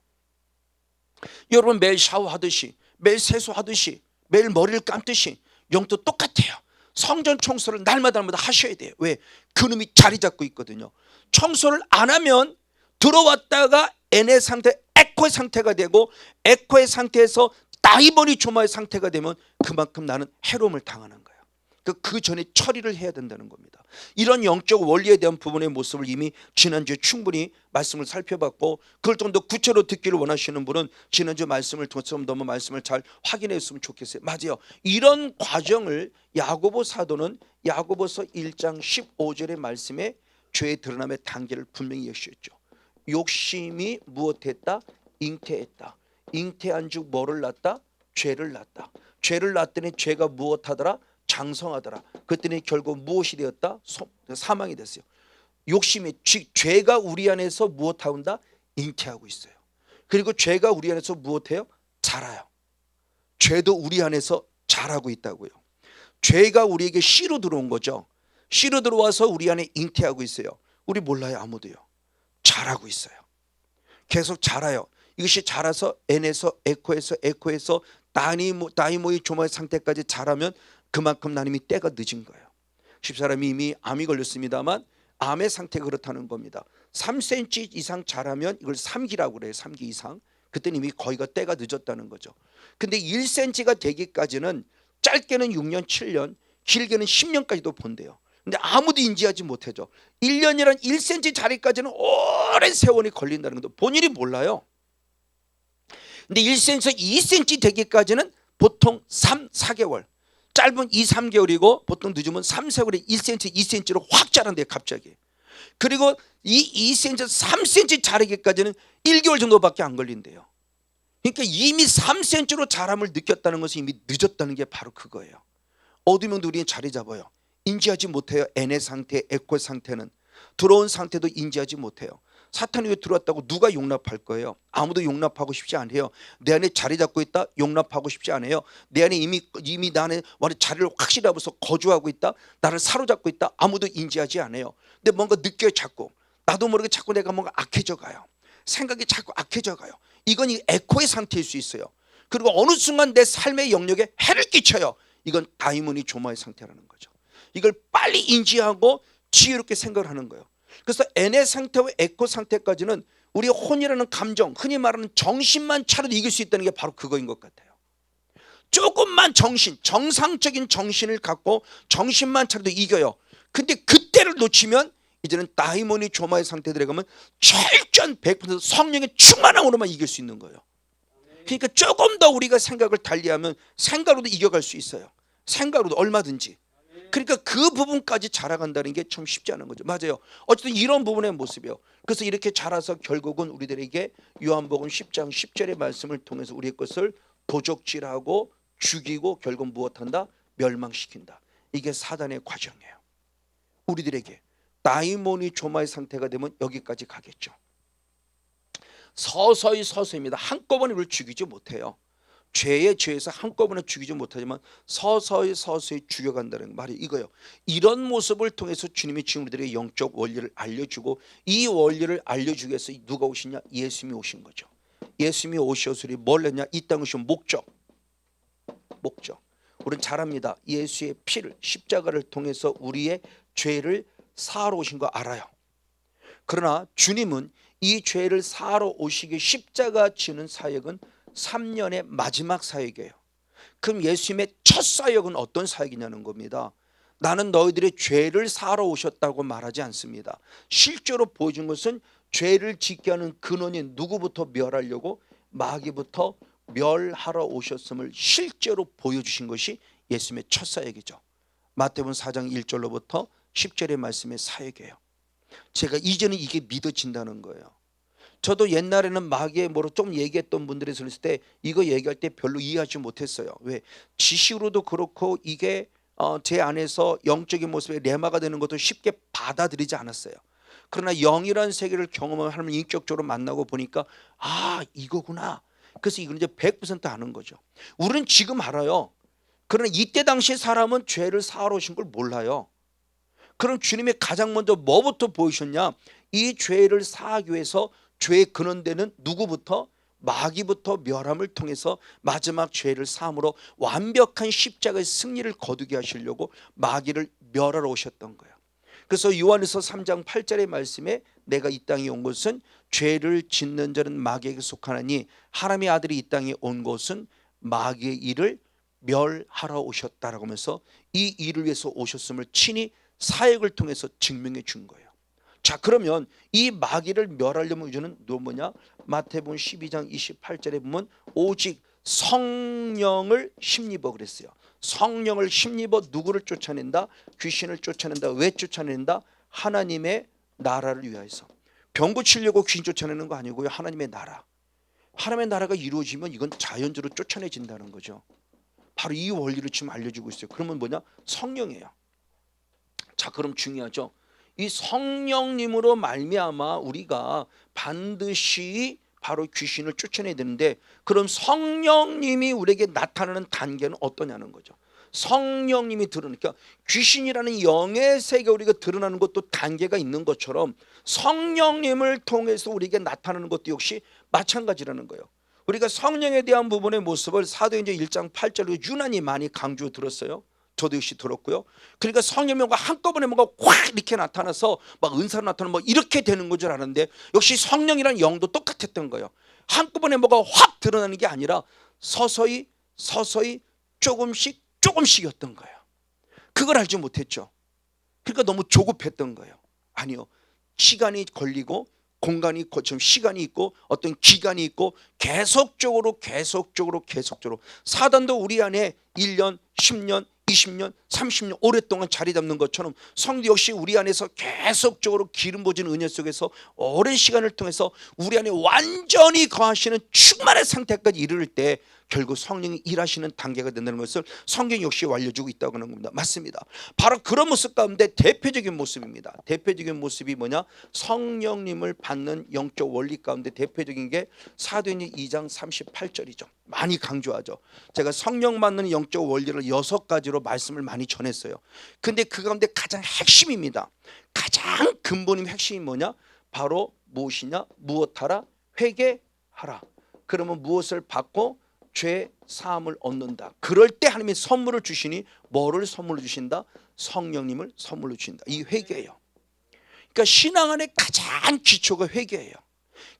여러분 매일 샤워하듯이 매일 세수하듯이 매일 머리를 감듯이 영도 똑같아요. 성전 청소를 날마다 하셔야 돼요. 왜? 그놈이 자리 잡고 있거든요. 청소를 안 하면 들어왔다가 N의 상태 에코의 상태가 되고 에코의 상태에서 다이모니 조마의 상태가 되면 그만큼 나는 해로움을 당하는 거예요. 그 전에 처리를 해야 된다는 겁니다. 이런 영적 원리에 대한 부분의 모습을 이미 지난주에 충분히 말씀을 살펴봤고, 그걸 좀 더 구체로 듣기를 원하시는 분은 지난주 말씀을 통해서 좀 더 말씀을 잘 확인했으면 좋겠어요. 맞아요. 이런 과정을 야고보 사도는 야고보서 1장 15절의 말씀에 죄의 드러남의 단계를 분명히 얘기했죠. 욕심이 무엇했다? 잉태했다. 잉태한 즉 뭐를 낳았다? 죄를 낳았다. 죄를 낳았더니 죄가 무엇하더라? 장성하더라. 그랬더니 결국 무엇이 되었다? 사망이 됐어요. 욕심이, 죄가 우리 안에서 무엇하온다? 잉태하고 있어요. 그리고 죄가 우리 안에서 무엇해요? 자라요. 죄도 우리 안에서 자라고 있다고요. 죄가 우리에게 씨로 들어온 거죠. 씨로 들어와서 우리 안에 잉태하고 있어요. 우리 몰라요. 아무도요. 자라고 있어요. 계속 자라요. 이것이 자라서 N에서 에코에서 다이모의 조마의 상태까지 자라면 그만큼 하나님이 때가 늦은 거예요. 집사람이 이미 암이 걸렸습니다만 암의 상태가 그렇다는 겁니다. 3cm 이상 자라면 이걸 3기라고 그래요. 3기 이상. 그때는 이미 거의가 때가 늦었다는 거죠. 근데 1cm가 되기까지는 짧게는 6년 7년 길게는 10년까지도 본대요. 근데 아무도 인지하지 못하죠. 1년이란 1cm 자리까지는 오랜 세월이 걸린다는 것도 본인이 몰라요. 근데 1cm에서 2cm 되기까지는 보통 3, 4개월, 짧은 2, 3개월이고 보통 늦으면 3, 4개월에 1cm, 2cm로 확 자란대요. 갑자기. 그리고 이 2cm, 3cm 자라기까지는 1개월 정도밖에 안 걸린대요. 그러니까 이미 3cm로 자람을 느꼈다는 것은 이미 늦었다는 게 바로 그거예요. 어두면 우리는 자리 잡아요. 인지하지 못해요. N의 상태, 에코의 상태는. 들어온 상태도 인지하지 못해요. 사탄이 왜 들어왔다고 누가 용납할 거예요? 아무도 용납하고 싶지 않아요. 내 안에 자리 잡고 있다? 용납하고 싶지 않아요. 내 안에 이미 나 안에 자리를 확실히 잡아서 거주하고 있다? 나를 사로잡고 있다? 아무도 인지하지 않아요. 근데 뭔가 느껴요. 자꾸 나도 모르게 자꾸 내가 뭔가 악해져 가요. 생각이 자꾸 악해져 가요. 이건 이 에코의 상태일 수 있어요. 그리고 어느 순간 내 삶의 영역에 해를 끼쳐요. 이건 다이모니 조마의 상태라는 거죠. 이걸 빨리 인지하고 지혜롭게 생각을 하는 거예요. 그래서 N의 상태와 에코 상태까지는 우리의 혼이라는 감정, 흔히 말하는 정신만 차려도 이길 수 있다는 게 바로 그거인 것 같아요. 조금만 정상적인 정신을 갖고 정신만 차려도 이겨요. 근데 그때를 놓치면 이제는 다이모니 조마의 상태들에 가면 철저한 100% 성령의 충만함으로만 이길 수 있는 거예요. 그러니까 조금 더 우리가 생각을 달리하면 생각으로도 이겨갈 수 있어요. 생각으로도 얼마든지. 그러니까 그 부분까지 자라간다는 게 참 쉽지 않은 거죠. 맞아요. 어쨌든 이런 부분의 모습이에요. 그래서 이렇게 자라서 결국은 우리들에게 요한복음 10장 10절의 말씀을 통해서 우리의 것을 도적질하고 죽이고 결국 무엇한다? 멸망시킨다. 이게 사단의 과정이에요. 우리들에게 다이모니 조마의 상태가 되면 여기까지 가겠죠. 서서히입니다. 한꺼번에 우리를 죽이지 못해요. 죄에서 한꺼번에 죽이지 못하지만 서서히 죽여간다는 말이 이거예요. 이런 모습을 통해서 주님이 지금 우리들에게 영적 원리를 알려주고, 이 원리를 알려주기 위해서 누가 오시냐? 예수님이 오신 거죠. 예수님이 오셔서 뭘 했냐? 이 땅에 오신 목적. 우리는 잘 압니다. 예수의 피를, 십자가를 통해서 우리의 죄를 사하러 오신 거 알아요. 그러나 주님은 이 죄를 사하러 오시기 십자가 지는 사역은 3년의 마지막 사역이에요. 그럼 예수님의 첫 사역은 어떤 사역이냐는 겁니다. 나는 너희들의 죄를 사하러 오셨다고 말하지 않습니다. 실제로 보여준 것은 죄를 짓게 하는 근원인 누구부터 멸하려고? 마귀부터 멸하러 오셨음을 실제로 보여주신 것이 예수님의 첫 사역이죠. 마태복음 4장 1절로부터 10절의 말씀의 사역이에요. 제가 이제는 이게 믿어진다는 거예요. 저도 옛날에는 마귀의 뭐로 좀 얘기했던 분들이 있을 때 이거 얘기할 때 별로 이해하지 못했어요. 왜? 지식으로도 그렇고 이게 제 안에서 영적인 모습에 레마가 되는 것도 쉽게 받아들이지 않았어요. 그러나 영이라는 세계를 경험하면 인격적으로 만나고 보니까 이거구나. 그래서 이걸 이제 100% 아는 거죠. 우리는 지금 알아요. 그러나 이때 당시 사람은 죄를 사하러 오신 걸 몰라요. 그럼 주님이 가장 먼저 뭐부터 보이셨냐? 이 죄를 사하기 위해서 죄의 근원되는 누구부터? 마귀부터 멸함을 통해서 마지막 죄를 사함으로 완벽한 십자가의 승리를 거두게 하시려고 마귀를 멸하러 오셨던 거예요. 그래서 요한일서 3장 8절의 말씀에 내가 이 땅에 온 것은 죄를 짓는 자는 마귀에게 속하나니 하나님의 아들이 이 땅에 온 것은 마귀의 일을 멸하러 오셨다라고 하면서 이 일을 위해서 오셨음을 친히 사역을 통해서 증명해 준 거예요. 자, 그러면 이 마귀를 멸하려면 이제는 뭐냐? 마태복음 12장 28절에 보면 오직 성령을 힘입어 그랬어요. 성령을 힘입어 누구를 쫓아낸다? 귀신을 쫓아낸다. 왜 쫓아낸다? 하나님의 나라를 위하여서. 병 고치려고 귀신 쫓아내는 거 아니고요. 하나님의 나라. 하나님의 나라가 이루어지면 이건 자연적으로 쫓아내진다는 거죠. 바로 이 원리를 지금 알려주고 있어요. 그러면 뭐냐? 성령이에요. 자, 그럼 중요하죠. 이 성령님으로 말미암아 우리가 반드시 바로 귀신을 쫓아내야 되는데, 그럼 성령님이 우리에게 나타나는 단계는 어떠냐는 거죠. 성령님이 드러나니까 귀신이라는 영의 세계가 우리가 드러나는 것도 단계가 있는 것처럼 성령님을 통해서 우리에게 나타나는 것도 역시 마찬가지라는 거예요. 우리가 성령에 대한 부분의 모습을 사도행전 1장 8절로 유난히 많이 강조 들었어요. 저도 역시 들었고요. 그러니까 성령님과 한꺼번에 뭔가 확 이렇게 나타나서 막 은사로 나타나면 뭐 이렇게 되는 건 줄 알았는데, 역시 성령이라는 영도 똑같았던 거예요. 한꺼번에 뭐가 확 드러나는 게 아니라 서서히 조금씩이었던 거예요. 그걸 알지 못했죠. 그러니까 너무 조급했던 거예요. 아니요, 시간이 걸리고 공간이 거쳐 시간이 있고 어떤 기간이 있고 계속적으로 사단도 우리 안에 1년, 10년, 20년, 30년 오랫동안 자리 잡는 것처럼 성도 역시 우리 안에서 계속적으로 기름 부어진 은혜 속에서 오랜 시간을 통해서 우리 안에 완전히 거하시는 충만한 상태까지 이르를 때 결국 성령이 일하시는 단계가 된다는 것을 성경 역시 알려주고 있다고 하는 겁니다. 맞습니다. 바로 그런 모습 가운데 대표적인 모습입니다. 대표적인 모습이 뭐냐? 성령님을 받는 영적 원리 가운데 대표적인 게 사도행전 2장 38절이죠. 많이 강조하죠. 제가 성령 받는 영적 원리를 6가지로 말씀을 많이 전했어요. 근데 그 가운데 가장 핵심입니다. 가장 근본의 핵심이 뭐냐? 바로 무엇이냐? 무엇하라? 회개하라. 그러면 무엇을 받고? 죄 사함을 얻는다. 그럴 때 하나님이 선물을 주시니 뭐를 선물로 주신다? 성령님을 선물로 주신다. 이 회개예요. 그러니까 신앙 안에 가장 기초가 회개예요.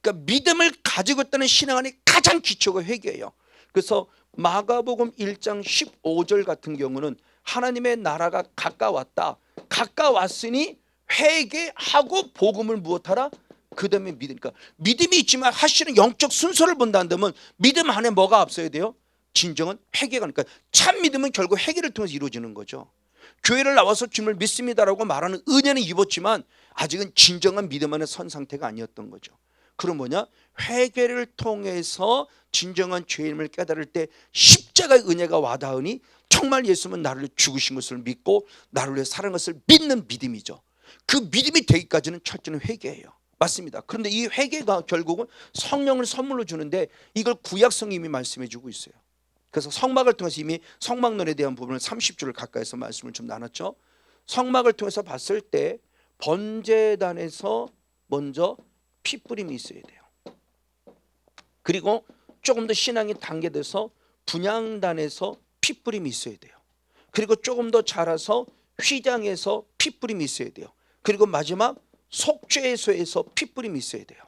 그러니까 믿음을 가지고 있다는 신앙 안에 가장 기초가 회개예요. 그래서 마가복음 1장 15절 같은 경우는 하나님의 나라가 가까웠다. 가까웠으니 회개하고 복음을 무엇하라? 그 다음에 믿음. 그러니까 믿음이 있지만 하시는 영적 순서를 본다면 믿음 안에 뭐가 앞서야 돼요? 진정은 회개가. 그러니까 참 믿음은 결국 회개를 통해서 이루어지는 거죠. 교회를 나와서 주님을 믿습니다라고 말하는 은혜는 입었지만 아직은 진정한 믿음 안에 선 상태가 아니었던 거죠. 그럼 뭐냐? 회개를 통해서 진정한 죄인임을 깨달을 때 십자가의 은혜가 와닿으니 정말 예수님은 나를 죽으신 것을 믿고 나를 위해 살아난 것을 믿는 믿음이죠. 그 믿음이 되기까지는 첫째는 회개예요. 맞습니다. 그런데 이 회개가 결국은 성령을 선물로 주는데 이걸 구약성이 이미 말씀해 주고 있어요. 그래서 성막을 통해서 이미 성막론에 대한 부분을 30주를 가까이서 말씀을 좀 나눴죠. 성막을 통해서 봤을 때 번제단에서 먼저 피 뿌림이 있어야 돼요. 그리고 조금 더 신앙이 단계돼서 분향단에서 피 뿌림이 있어야 돼요. 그리고 조금 더 자라서 휘장에서 피 뿌림이 있어야 돼요. 그리고 마지막 속죄소에서 피 뿌림이 있어야 돼요.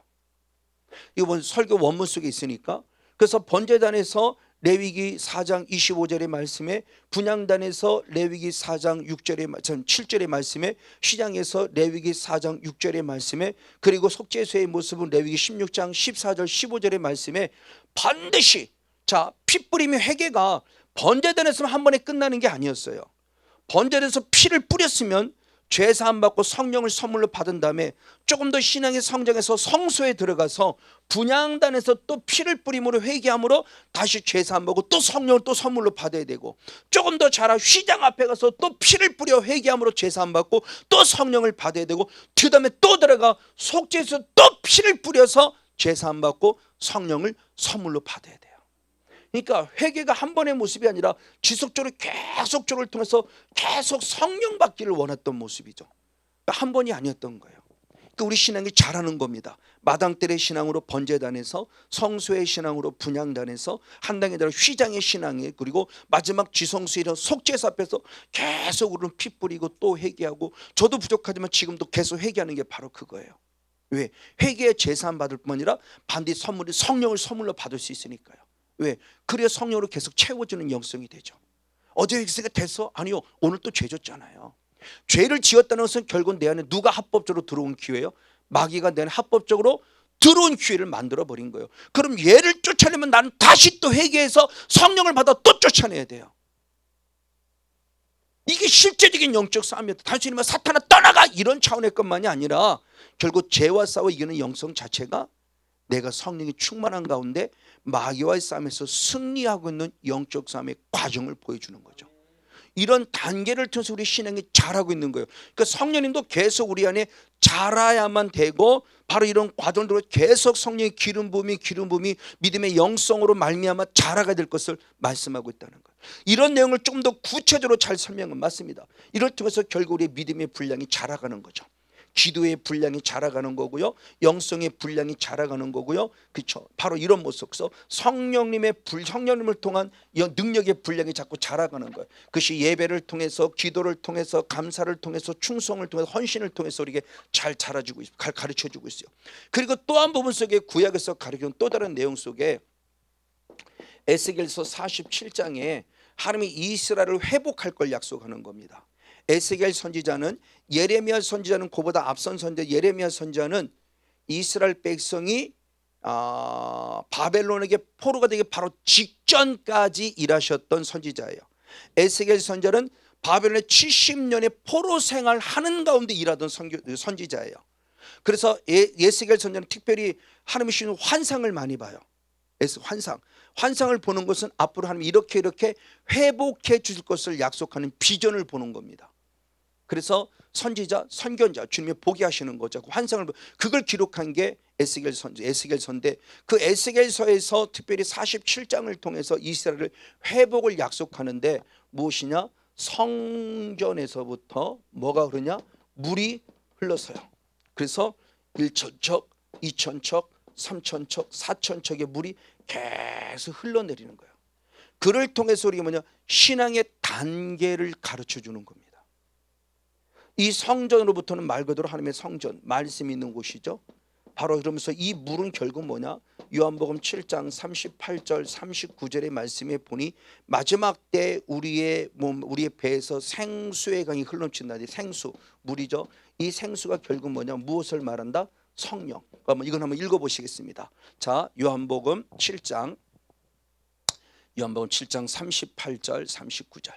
이번 설교 원문 속에 있으니까. 그래서 번제단에서 레위기 4장 25절의 말씀에, 분향단에서 레위기 4장 7절의 말씀에, 시장에서 레위기 4장 6절의 말씀에, 그리고 속죄소의 모습은 레위기 16장 14절 15절의 말씀에 반드시 피 뿌림의 회개가 번제단에서만 한 번에 끝나는 게 아니었어요. 번제단에서 피를 뿌렸으면 죄사함 받고 성령을 선물로 받은 다음에 조금 더 신앙의 성장해서 성소에 들어가서 분향단에서 또 피를 뿌림으로 회개함으로 다시 죄사함 받고 또 성령을 또 선물로 받아야 되고, 조금 더 자라 휘장 앞에 가서 또 피를 뿌려 회개함으로 죄사함 받고 또 성령을 받아야 되고, 그 다음에 또 들어가 속죄에서 또 피를 뿌려서 죄사함 받고 성령을 선물로 받아야 돼요. 그러니까 회개가 한 번의 모습이 아니라 지속적으로 계속적으로 통해서 계속 성령 받기를 원했던 모습이죠. 한 번이 아니었던 거예요. 그러니까 우리 신앙이 자라는 겁니다. 마당들의 신앙으로 번제단에서, 성소의 신앙으로 분향단에서, 한 단계 들어 휘장의 신앙에, 그리고 마지막 지성소에 이런 속죄소 앞에서 계속 우리는 피 뿌리고 또 회개하고, 저도 부족하지만 지금도 계속 회개하는 게 바로 그거예요. 왜? 회개의 제사함 받을 뿐만 아니라 반드시 선물이 성령을 선물로 받을 수 있으니까요. 왜? 그래야 성령으로 계속 채워지는 영성이 되죠. 어제 엑스가 됐어? 아니요. 오늘 또 죄 졌잖아요. 죄를 지었다는 것은 결국 내 안에 누가 합법적으로 들어온 기회예요? 마귀가 내 안에 합법적으로 들어온 기회를 만들어 버린 거예요. 그럼 얘를 쫓아내면 나는 다시 또 회개해서 성령을 받아 또 쫓아내야 돼요. 이게 실제적인 영적 싸움이었다. 단순히 뭐 사탄아 떠나가 이런 차원의 것만이 아니라 결국 죄와 싸워 이기는 영성 자체가 내가 성령이 충만한 가운데 마귀와의 싸움에서 승리하고 있는 영적 싸움의 과정을 보여주는 거죠. 이런 단계를 통해서 우리 신앙이 자라고 있는 거예요. 그러니까 성령님도 계속 우리 안에 자라야만 되고 바로 이런 과정으로 계속 성령의 기름 부음이 믿음의 영성으로 말미암아 자라가 될 것을 말씀하고 있다는 거예요. 이런 내용을 좀 더 구체적으로 잘 설명은 맞습니다. 이를 통해서 결국 우리의 믿음의 분량이 자라가는 거죠. 기도의 분량이 자라가는 거고요. 영성의 분량이 자라가는 거고요. 그렇죠. 바로 이런 모습 속에서 성령님을 통한 능력의 분량이 자꾸 자라가는 거예요. 그것이 예배를 통해서, 기도를 통해서, 감사를 통해서, 충성을 통해서, 헌신을 통해서 우리에게 잘 자라주고 있어요. 가르쳐주고 있어요. 그리고 또 한 부분 속에 구약에서 가르치는 또 다른 내용 속에 에스겔서 47장에 하나님이 이스라엘을 회복할 걸 약속하는 겁니다. 에스겔 선지자는 예레미야 선지자는 그보다 앞선 선지자 예레미야 선지자는 이스라엘 백성이 바벨론에게 포로가 되기 바로 직전까지 일하셨던 선지자예요. 에스겔 선지자는 바벨론의 70년의 포로 생활하는 가운데 일하던 선지자예요. 그래서 에스겔 선지자는 특별히 하나님이 주신 환상을 많이 봐요. 환상을 보는 것은 앞으로 하나님이 이렇게 회복해 주실 것을 약속하는 비전을 보는 겁니다. 그래서 선지자, 선견자, 주님이 보게 하시는 거죠. 환상을 그걸 기록한 게 에스겔서인데 그 에스겔서에서 특별히 47장을 통해서 이스라엘을 회복을 약속하는데 무엇이냐? 성전에서부터 뭐가 흐르냐? 물이 흘러서요. 그래서 1천척, 2천척, 3천척, 4천척의 물이 계속 흘러내리는 거예요. 그를 통해서 우리가 뭐냐? 신앙의 단계를 가르쳐 주는 겁니다. 이 성전으로부터는 말 그대로 하나님의 성전, 말씀이 있는 곳이죠. 바로 그러면서 이 물은 결국 뭐냐? 요한복음 7장 38절 39절의 말씀에 보니 마지막 때 우리의 몸, 우리의 배에서 생수의 강이 흘러넘친다. 생수, 물이죠. 이 생수가 결국 뭐냐? 무엇을 말한다? 성령. 이건 한번 읽어보시겠습니다. 자, 요한복음 7장 38절 39절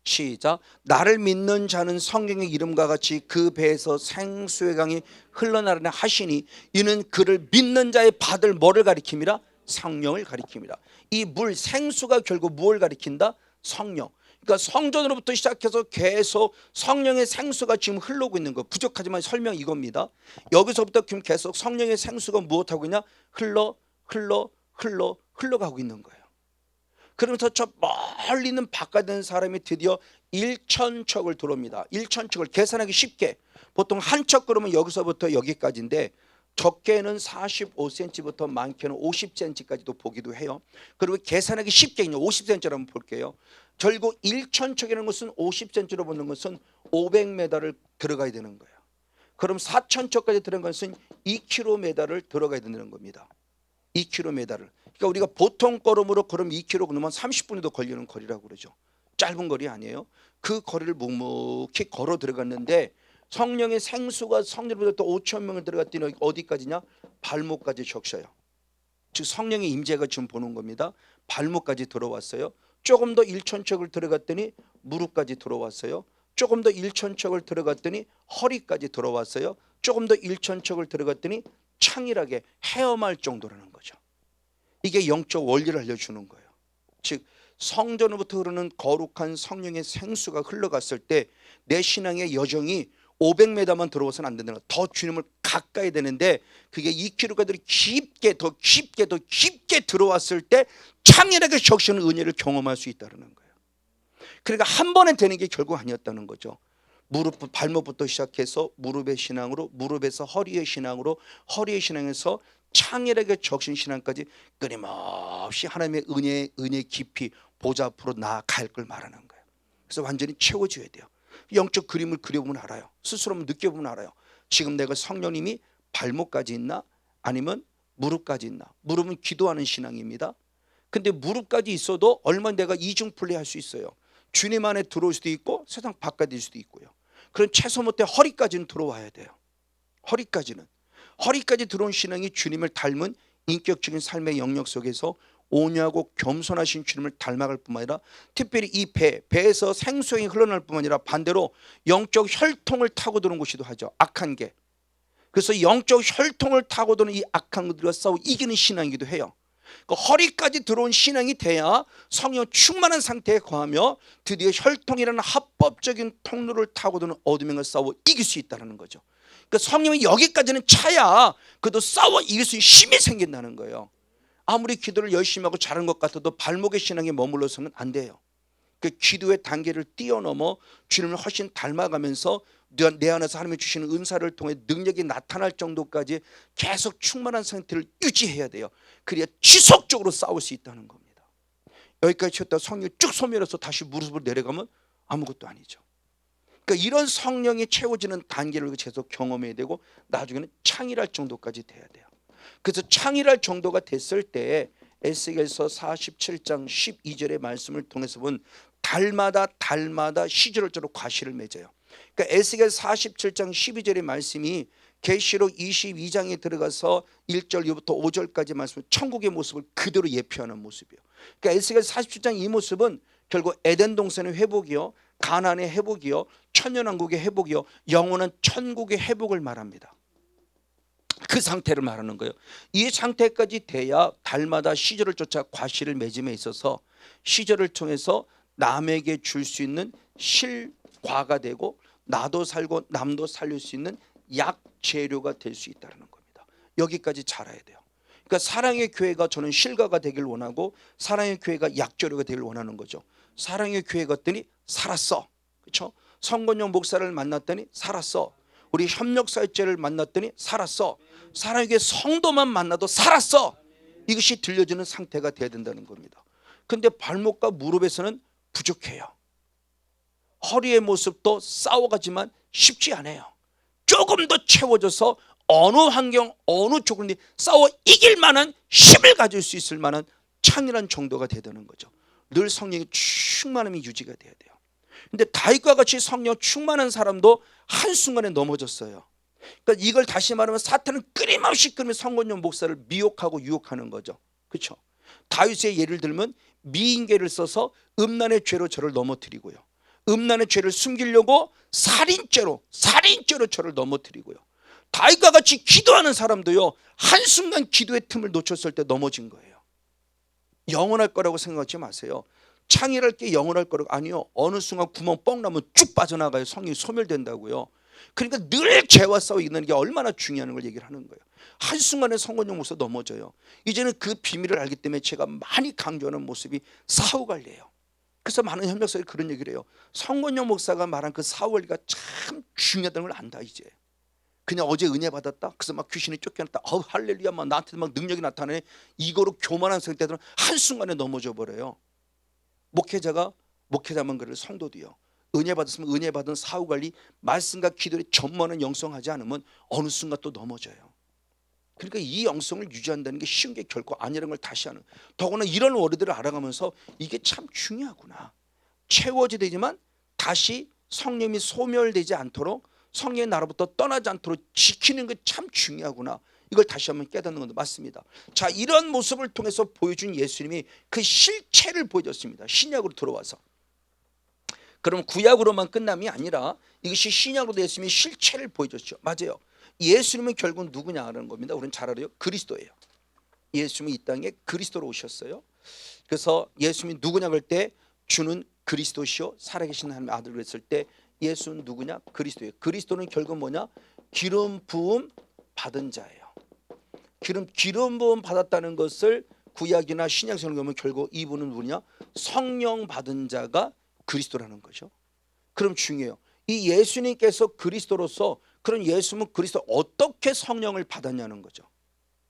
시작. 나를 믿는 자는 성령의 이름과 같이 그 배에서 생수의 강이 흘러나르네 하시니 이는 그를 믿는 자의 받을 뭐를 가리킵니다? 성령을 가리킵니다. 이 물 생수가 결국 무엇을 가리킨다? 성령. 그러니까 성전으로부터 시작해서 계속 성령의 생수가 지금 흘러오고 있는 거. 부족하지만 설명 이겁니다. 여기서부터 지금 계속 성령의 생수가 무엇하고 있냐? 흘러가고 있는 거예요. 그러면서 저 멀리 있는 바깥에 있는 사람이 드디어 1천척을 들어옵니다. 1천척을 계산하기 쉽게 보통 한 척 그러면 여기서부터 여기까지인데 적게는 45cm부터 많게는 50cm까지도 보기도 해요. 그리고 계산하기 쉽게 50cm를 한번 볼게요. 결국 1천척이라는 것은 50cm로 보는 것은 500m를 들어가야 되는 거예요. 그럼 4천척까지 들어간 것은 2km를 들어가야 되는 겁니다. 2km를. 그러니까 우리가 보통 걸음으로 걸음 2km 그러면 30분에도 걸리는 거리라고 그러죠. 짧은 거리 아니에요. 그 거리를 묵묵히 걸어 들어갔는데 성령의 생수가 성전으로부터 또 5천 명을 들어갔더니 어디까지냐? 발목까지 적셔요. 즉 성령의 임재가 지금 보는 겁니다. 발목까지 들어왔어요. 조금 더 1천척을 들어갔더니 무릎까지 들어왔어요. 조금 더 1천척을 들어갔더니 허리까지 들어왔어요. 조금 더 1천척을 들어갔더니 창일하게 헤엄할 정도라는 거죠. 이게 영적 원리를 알려주는 거예요. 즉 성전으로부터 흐르는 거룩한 성령의 생수가 흘러갔을 때 내 신앙의 여정이 500m만 들어와서는 안 된다는 거예요. 더 주님을 가까이 되는데 그게 2km까지 더 깊게 들어왔을 때 창렬하게 적시는 은혜를 경험할 수 있다는 거예요. 그러니까 한 번에 되는 게 결국 아니었다는 거죠. 발목부터 시작해서 무릎의 신앙으로, 무릎에서 허리의 신앙으로, 허리의 신앙에서 창렬하게 적신 신앙까지 끊임없이 하나님의 은혜 깊이 보좌 앞으로 나아갈 걸 말하는 거예요. 그래서 완전히 채워져야 돼요. 영적 그림을 그려보면 알아요. 스스로 느껴보면 알아요. 지금 내가 성령님이 발목까지 있나? 아니면 무릎까지 있나? 무릎은 기도하는 신앙입니다. 근데 무릎까지 있어도 얼마 내가 이중 플레이 할 수 있어요. 주님 안에 들어올 수도 있고 세상 바깥일 수도 있고요. 그럼 최소 못해 허리까지는 들어와야 돼요. 허리까지 들어온 신앙이 주님을 닮은 인격적인 삶의 영역 속에서 온유하고 겸손하신 주님을 닮아갈 뿐만 아니라 특별히 이 배에서 생수형이 흘러날 뿐만 아니라 반대로 영적 혈통을 타고 드는 것이기도 하죠. 악한 게. 그래서 영적 혈통을 타고 드는 이 악한 것들과 싸워 이기는 신앙이기도 해요. 그 허리까지 들어온 신앙이 돼야 성령 충만한 상태에 거하며 드디어 혈통이라는 합법적인 통로를 타고 드는 어둠의 것을 싸워 이길 수 있다는 거죠. 그러니까 성령이 여기까지는 차야 그래도 싸워 이길 수 있는 힘이 생긴다는 거예요. 아무리 기도를 열심히 하고 잘한 것 같아도 발목의 신앙에 머물러서는 안 돼요. 그 기도의 단계를 뛰어넘어 주님을 훨씬 닮아가면서 내 안에서 하나님이 주시는 은사를 통해 능력이 나타날 정도까지 계속 충만한 상태를 유지해야 돼요. 그래야 지속적으로 싸울 수 있다는 겁니다. 여기까지 쳤다 성령이 쭉 소멸해서 다시 무릎으로 내려가면 아무것도 아니죠. 그러니까 이런 성령이 채워지는 단계를 계속 경험해야 되고 나중에는 창일할 정도까지 돼야 돼요. 그래서 창일할 정도가 됐을 때 에스겔서 47장 12절의 말씀을 통해서 본 달마다 시절절로 과실을 맺어요. 그러니까 에스겔 47장 12절의 말씀이 계시록 22장에 들어가서 1절부터 5절까지 말씀 천국의 모습을 그대로 예표하는 모습이에요. 그러니까 에스겔 47장 이 모습은 결국 에덴 동산의 회복이요, 가나안의 회복이요, 천년왕국의 회복이요, 영원한 천국의 회복을 말합니다. 그 상태를 말하는 거예요. 이 상태까지 돼야 달마다 시절을 쫓아 과실을 맺음에 있어서 시절을 통해서 남에게 줄 수 있는 실과가 되고 나도 살고 남도 살릴 수 있는 약재료가 될 수 있다는 겁니다. 여기까지 잘 알아야 돼요. 그러니까 사랑의 교회가 저는 실과가 되길 원하고 사랑의 교회가 약재료가 되길 원하는 거죠. 사랑의 교회 갔더니 살았어. 그렇죠? 성건용 목사를 만났더니 살았어. 우리 협력사역자를 만났더니 살았어. 사랑의 교회 성도만 만나도 살았어. 이것이 들려지는 상태가 돼야 된다는 겁니다. 근데 발목과 무릎에서는 부족해요. 허리의 모습도 싸워가지만 쉽지 않아요. 조금 더 채워져서 어느 환경 어느 조건이 싸워 이길 만한 힘을 가질 수 있을 만한 창이란 정도가 되는 거죠. 늘 성령의 충만함이 유지가 돼야 돼요. 근데 다윗과 같이 성령 충만한 사람도 한순간에 넘어졌어요. 그러니까 이걸 다시 말하면 사탄은 끊임없이 성건용 목사를 미혹하고 유혹하는 거죠. 그렇죠? 다윗의 예를 들면 미인계를 써서 음란의 죄로 저를 넘어뜨리고요, 음란의 죄를 숨기려고 살인죄로 저를 넘어뜨리고요, 다윗과 같이 기도하는 사람도요 한순간 기도의 틈을 놓쳤을 때 넘어진 거예요. 영원할 거라고 생각하지 마세요. 창일할 게 영원할 거라고. 아니요, 어느 순간 구멍 뻥 나면 쭉 빠져나가요. 성령이 소멸된다고요. 그러니까 늘 죄와 싸워 이기는 게 얼마나 중요한 걸 얘기를 하는 거예요. 한순간에 성건용 목사 넘어져요. 이제는 그 비밀을 알기 때문에 제가 많이 강조하는 모습이 사후관리예요. 그래서 많은 협력사에 그런 얘기를 해요. 성건용 목사가 말한 그 사후관리가 참 중요하다는 걸 안다. 이제 그냥 어제 은혜 받았다, 그래서 막 귀신이 쫓겨났다, 할렐루야, 막 나한테 막 능력이 나타나네, 이거로 교만한 상태들은 한순간에 넘어져 버려요. 목회자만 그럴 성도도요. 은혜 받았으면 은혜 받은 사후관리 말씀과 기도에 전무하는 영성하지 않으면 어느 순간 또 넘어져요. 그러니까 이 영성을 유지한다는 게 쉬운 게 결코 아니라는 걸 다시 하는, 더구나 이런 원리들을 알아가면서 이게 참 중요하구나, 채워져야 되지만 다시 성령이 소멸되지 않도록 성령의 나로부터 떠나지 않도록 지키는 게 참 중요하구나, 이걸 다시 한번 깨닫는 것도 맞습니다. 자, 이런 모습을 통해서 보여준 예수님이 그 실체를 보여줬습니다. 신약으로 들어와서. 그럼 구약으로만 끝남이 아니라 이것이 신약으로 예수님이 실체를 보여줬죠. 맞아요. 예수님은 결국 누구냐는 겁니다. 우리는 잘 알아요. 그리스도예요. 예수님이 이 땅에 그리스도로 오셨어요. 그래서 예수님이 누구냐 그럴 때 주는 그리스도시요 살아계신 하나님의 아들 그랬을 때 예수는 누구냐? 그리스도예요. 그리스도는 결국 뭐냐? 기름 부음 받은 자예요. 기름 부음 받았다는 것을 구약이나 신약성을 보면 결국 이분은 누구냐? 성령 받은 자가 그리스도라는 거죠. 그럼 중요해요. 이 예수님께서 그리스도로서, 그럼 예수님은 그리스도 어떻게 성령을 받았냐는 거죠.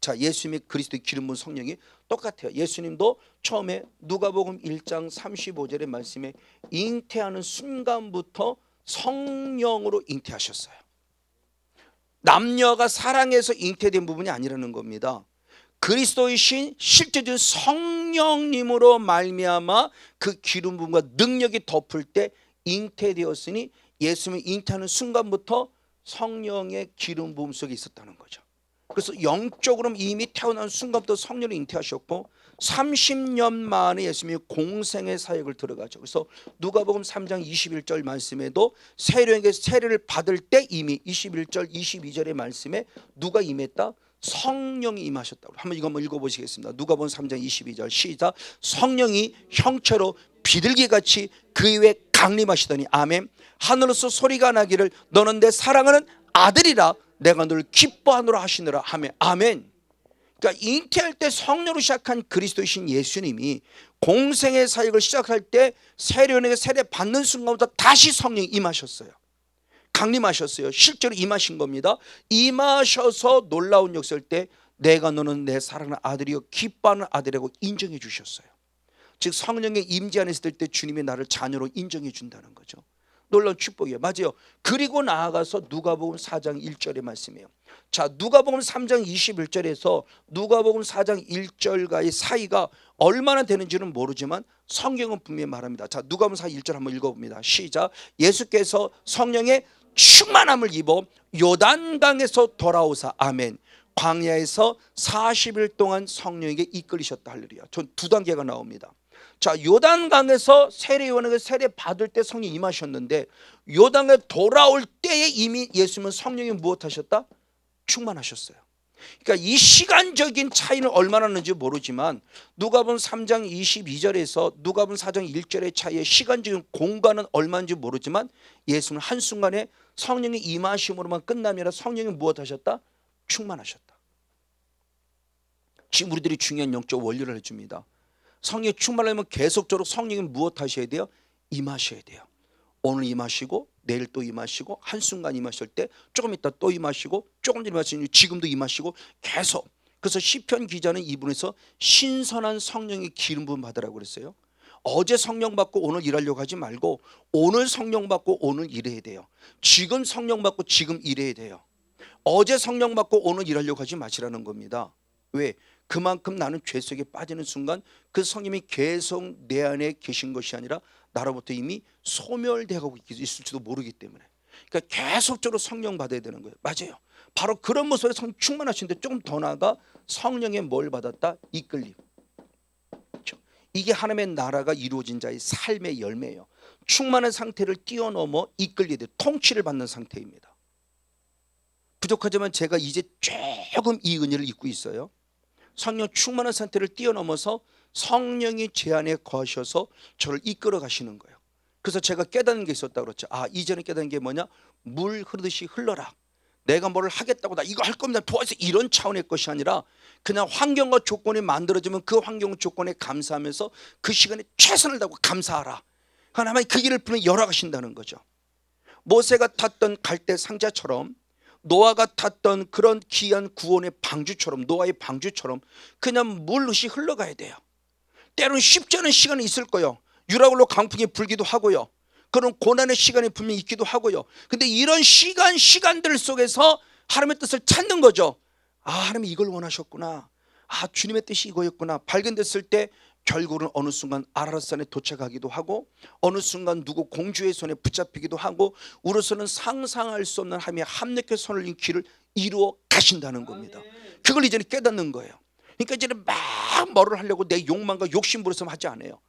자, 예수님이 그리스도의 기름 부은 성령이 똑같아요. 예수님도 처음에 누가복음 1장 35절의 말씀에 잉태하는 순간부터 성령으로 잉태하셨어요. 남녀가 사랑해서 잉태된 부분이 아니라는 겁니다. 그리스도이신 실제적인 성령님으로 말미암아 그 기름 부음과 능력이 덮을 때 잉태되었으니 예수님이 잉태하는 순간부터 성령의 기름 부음 속에 있었다는 거죠. 그래서 영적으로 이미 태어난 순간부터 성령을 잉태하셨고 30년 만에 예수님이 공생의 사역을 들어가죠. 그래서 누가복음 3장 21절 말씀에도 세령에게 세례를 받을 때 이미 21절 22절의 말씀에 누가 임했다? 성령이 임하셨다고. 한번 이거 한번 읽어보시겠습니다. 누가복음 3장 22절 시작. 성령이 형체로 비둘기같이 그 위에 강림하시더니 아멘. 하늘로서 소리가 나기를 너는 내 사랑하는 아들이라 내가 널 기뻐하노라 하시느라 하며 아멘. 그러니까 잉태할 때 성령으로 시작한 그리스도이신 예수님이 공생의 사역을 시작할 때 세례요한에게 세례 받는 순간부터 다시 성령이 임하셨어요. 강림하셨어요. 실제로 임하신 겁니다. 임하셔서 놀라운 역사일 때 내가 너는 내 사랑하는 아들이요 기뻐하는 아들이라고 인정해 주셨어요. 즉 성령의 임재 안에 있을 때 주님이 나를 자녀로 인정해 준다는 거죠. 놀라운 축복이에요. 맞아요. 그리고 나아가서 누가복음 4장 1절의 말씀이에요. 자, 누가복음 3장 21절에서 누가복음 4장 1절과의 사이가 얼마나 되는지는 모르지만 성경은 분명히 말합니다. 자, 누가복음 4장 1절 한번 읽어봅니다. 시작. 예수께서 성령의 충만함을 입어 요단강에서 돌아오사 아멘. 광야에서 40일 동안 성령에게 이끌리셨다 할렐루야. 전 두 단계가 나옵니다. 자, 요단강에서 세례요한에게 세례 받을 때 성령이 임하셨는데 요단강에 돌아올 때에 이미 예수님은 성령이 무엇하셨다? 충만하셨어요. 그러니까 이 시간적인 차이는 얼마나 나는지 모르지만 누가복음 3장 22절에서 누가복음 4장 1절의 차이의 시간적인 공간은 얼마인지 모르지만 예수는 한순간에 성령의 임하심으로만 끝남이 아니라 성령이 무엇하셨다? 충만하셨다. 지금 우리들이 중요한 영적 원리를 해줍니다. 성령이 충만하려면 계속적으로 성령이 무엇하셔야 돼요? 임하셔야 돼요. 오늘 임하시고 내일 또 임하시고 한순간 임하실 때 조금 있다 또 임하시고 조금 전 임하시니 지금도 임하시고 계속. 그래서 시편 기자는 이 부분에서 신선한 성령의 기름 부음 받으라고 그랬어요. 어제 성령 받고 오늘 일하려고 하지 말고 오늘 성령 받고 오늘 일해야 돼요. 지금 성령 받고 지금 일해야 돼요. 어제 성령 받고 오늘 일하려고 하지 마시라는 겁니다. 왜? 그만큼 나는 죄 속에 빠지는 순간 그 성령이 계속 내 안에 계신 것이 아니라 나로부터 이미 소멸되고 있을지도 모르기 때문에 그러니까 계속적으로 성령 받아야 되는 거예요. 맞아요. 바로 그런 모습에 성령 충만하신데 조금 더 나아가 성령의 뭘 받았다? 이끌림. 그렇죠? 이게 하나님의 나라가 이루어진 자의 삶의 열매예요. 충만한 상태를 뛰어넘어 이끌리게 돼 통치를 받는 상태입니다. 부족하지만 제가 이제 조금 이 은혜를 잊고 있어요. 성령 충만한 상태를 뛰어넘어서 성령이 제 안에 거하셔서 저를 이끌어 가시는 거예요. 그래서 제가 깨닫는 게 있었다고 그랬죠. 아, 이전에 깨닫는 게 뭐냐? 물 흐르듯이 흘러라. 내가 뭐를 하겠다고 나 이거 할 겁니다 도와주세요 이런 차원의 것이 아니라 그냥 환경과 조건이 만들어지면 그 환경 조건에 감사하면서 그 시간에 최선을 다하고 감사하라. 하나님이 그 길을 분명히 열어가신다는 거죠. 모세가 탔던 갈대 상자처럼 노아가 탔던 그런 귀한 구원의 방주처럼 노아의 방주처럼 그냥 물릇이 흘러가야 돼요. 때로는 쉽지 않은 시간이 있을 거예요. 유라굴로 강풍이 불기도 하고요. 그런 고난의 시간이 분명히 있기도 하고요. 근데 이런 시간들 속에서 하나님의 뜻을 찾는 거죠. 아, 하나님이 이걸 원하셨구나. 아, 주님의 뜻이 이거였구나. 발견됐을 때 결국은 어느 순간 아라랏산에 도착하기도 하고 어느 순간 누구 공주의 손에 붙잡히기도 하고 우리로서는 상상할 수 없는 하나님의 합력의 손을 길을 이루어 가신다는 겁니다. 그걸 이제는 깨닫는 거예요. 그러니까 이제는 막 뭐를 하려고 내 욕망과 욕심 부려서 하지 않아요.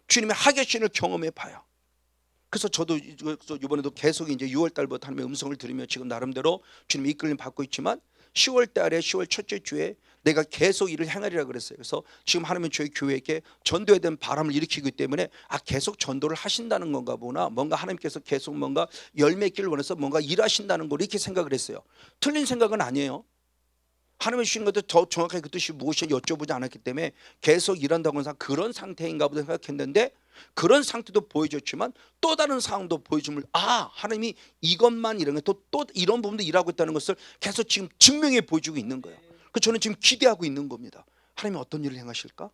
주님의 하계신을 경험해 봐요. 그래서 저도 이번에도 계속 이제 6월 달부터 하나님의 음성을 들으며 지금 나름대로 주님의 이끌림 받고 있지만 10월 달에 10월 첫째 주에 내가 계속 일을 행하리라 그랬어요. 그래서 지금 하나님은 저희 교회에게 전도에 대한 바람을 일으키기 때문에 아, 계속 전도를 하신다는 건가 보나, 뭔가 하나님께서 계속 뭔가 열매기를 원해서 뭔가 일하신다는 걸 이렇게 생각을 했어요. 틀린 생각은 아니에요. 하나님의 주신 것도 더 정확하게 그 뜻이 무엇인지 여쭤보지 않았기 때문에 계속 일한다고 해서 그런 상태인가 보다 생각했는데 그런 상태도 보여줬지만 또 다른 상황도 보여줌을 아, 하나님이 이것만 이런 또 이런 부분도 일하고 있다는 것을 계속 지금 증명해 보여주고 있는 거예요. 그래서 저는 지금 기대하고 있는 겁니다. 하나님이 어떤 일을 행하실까?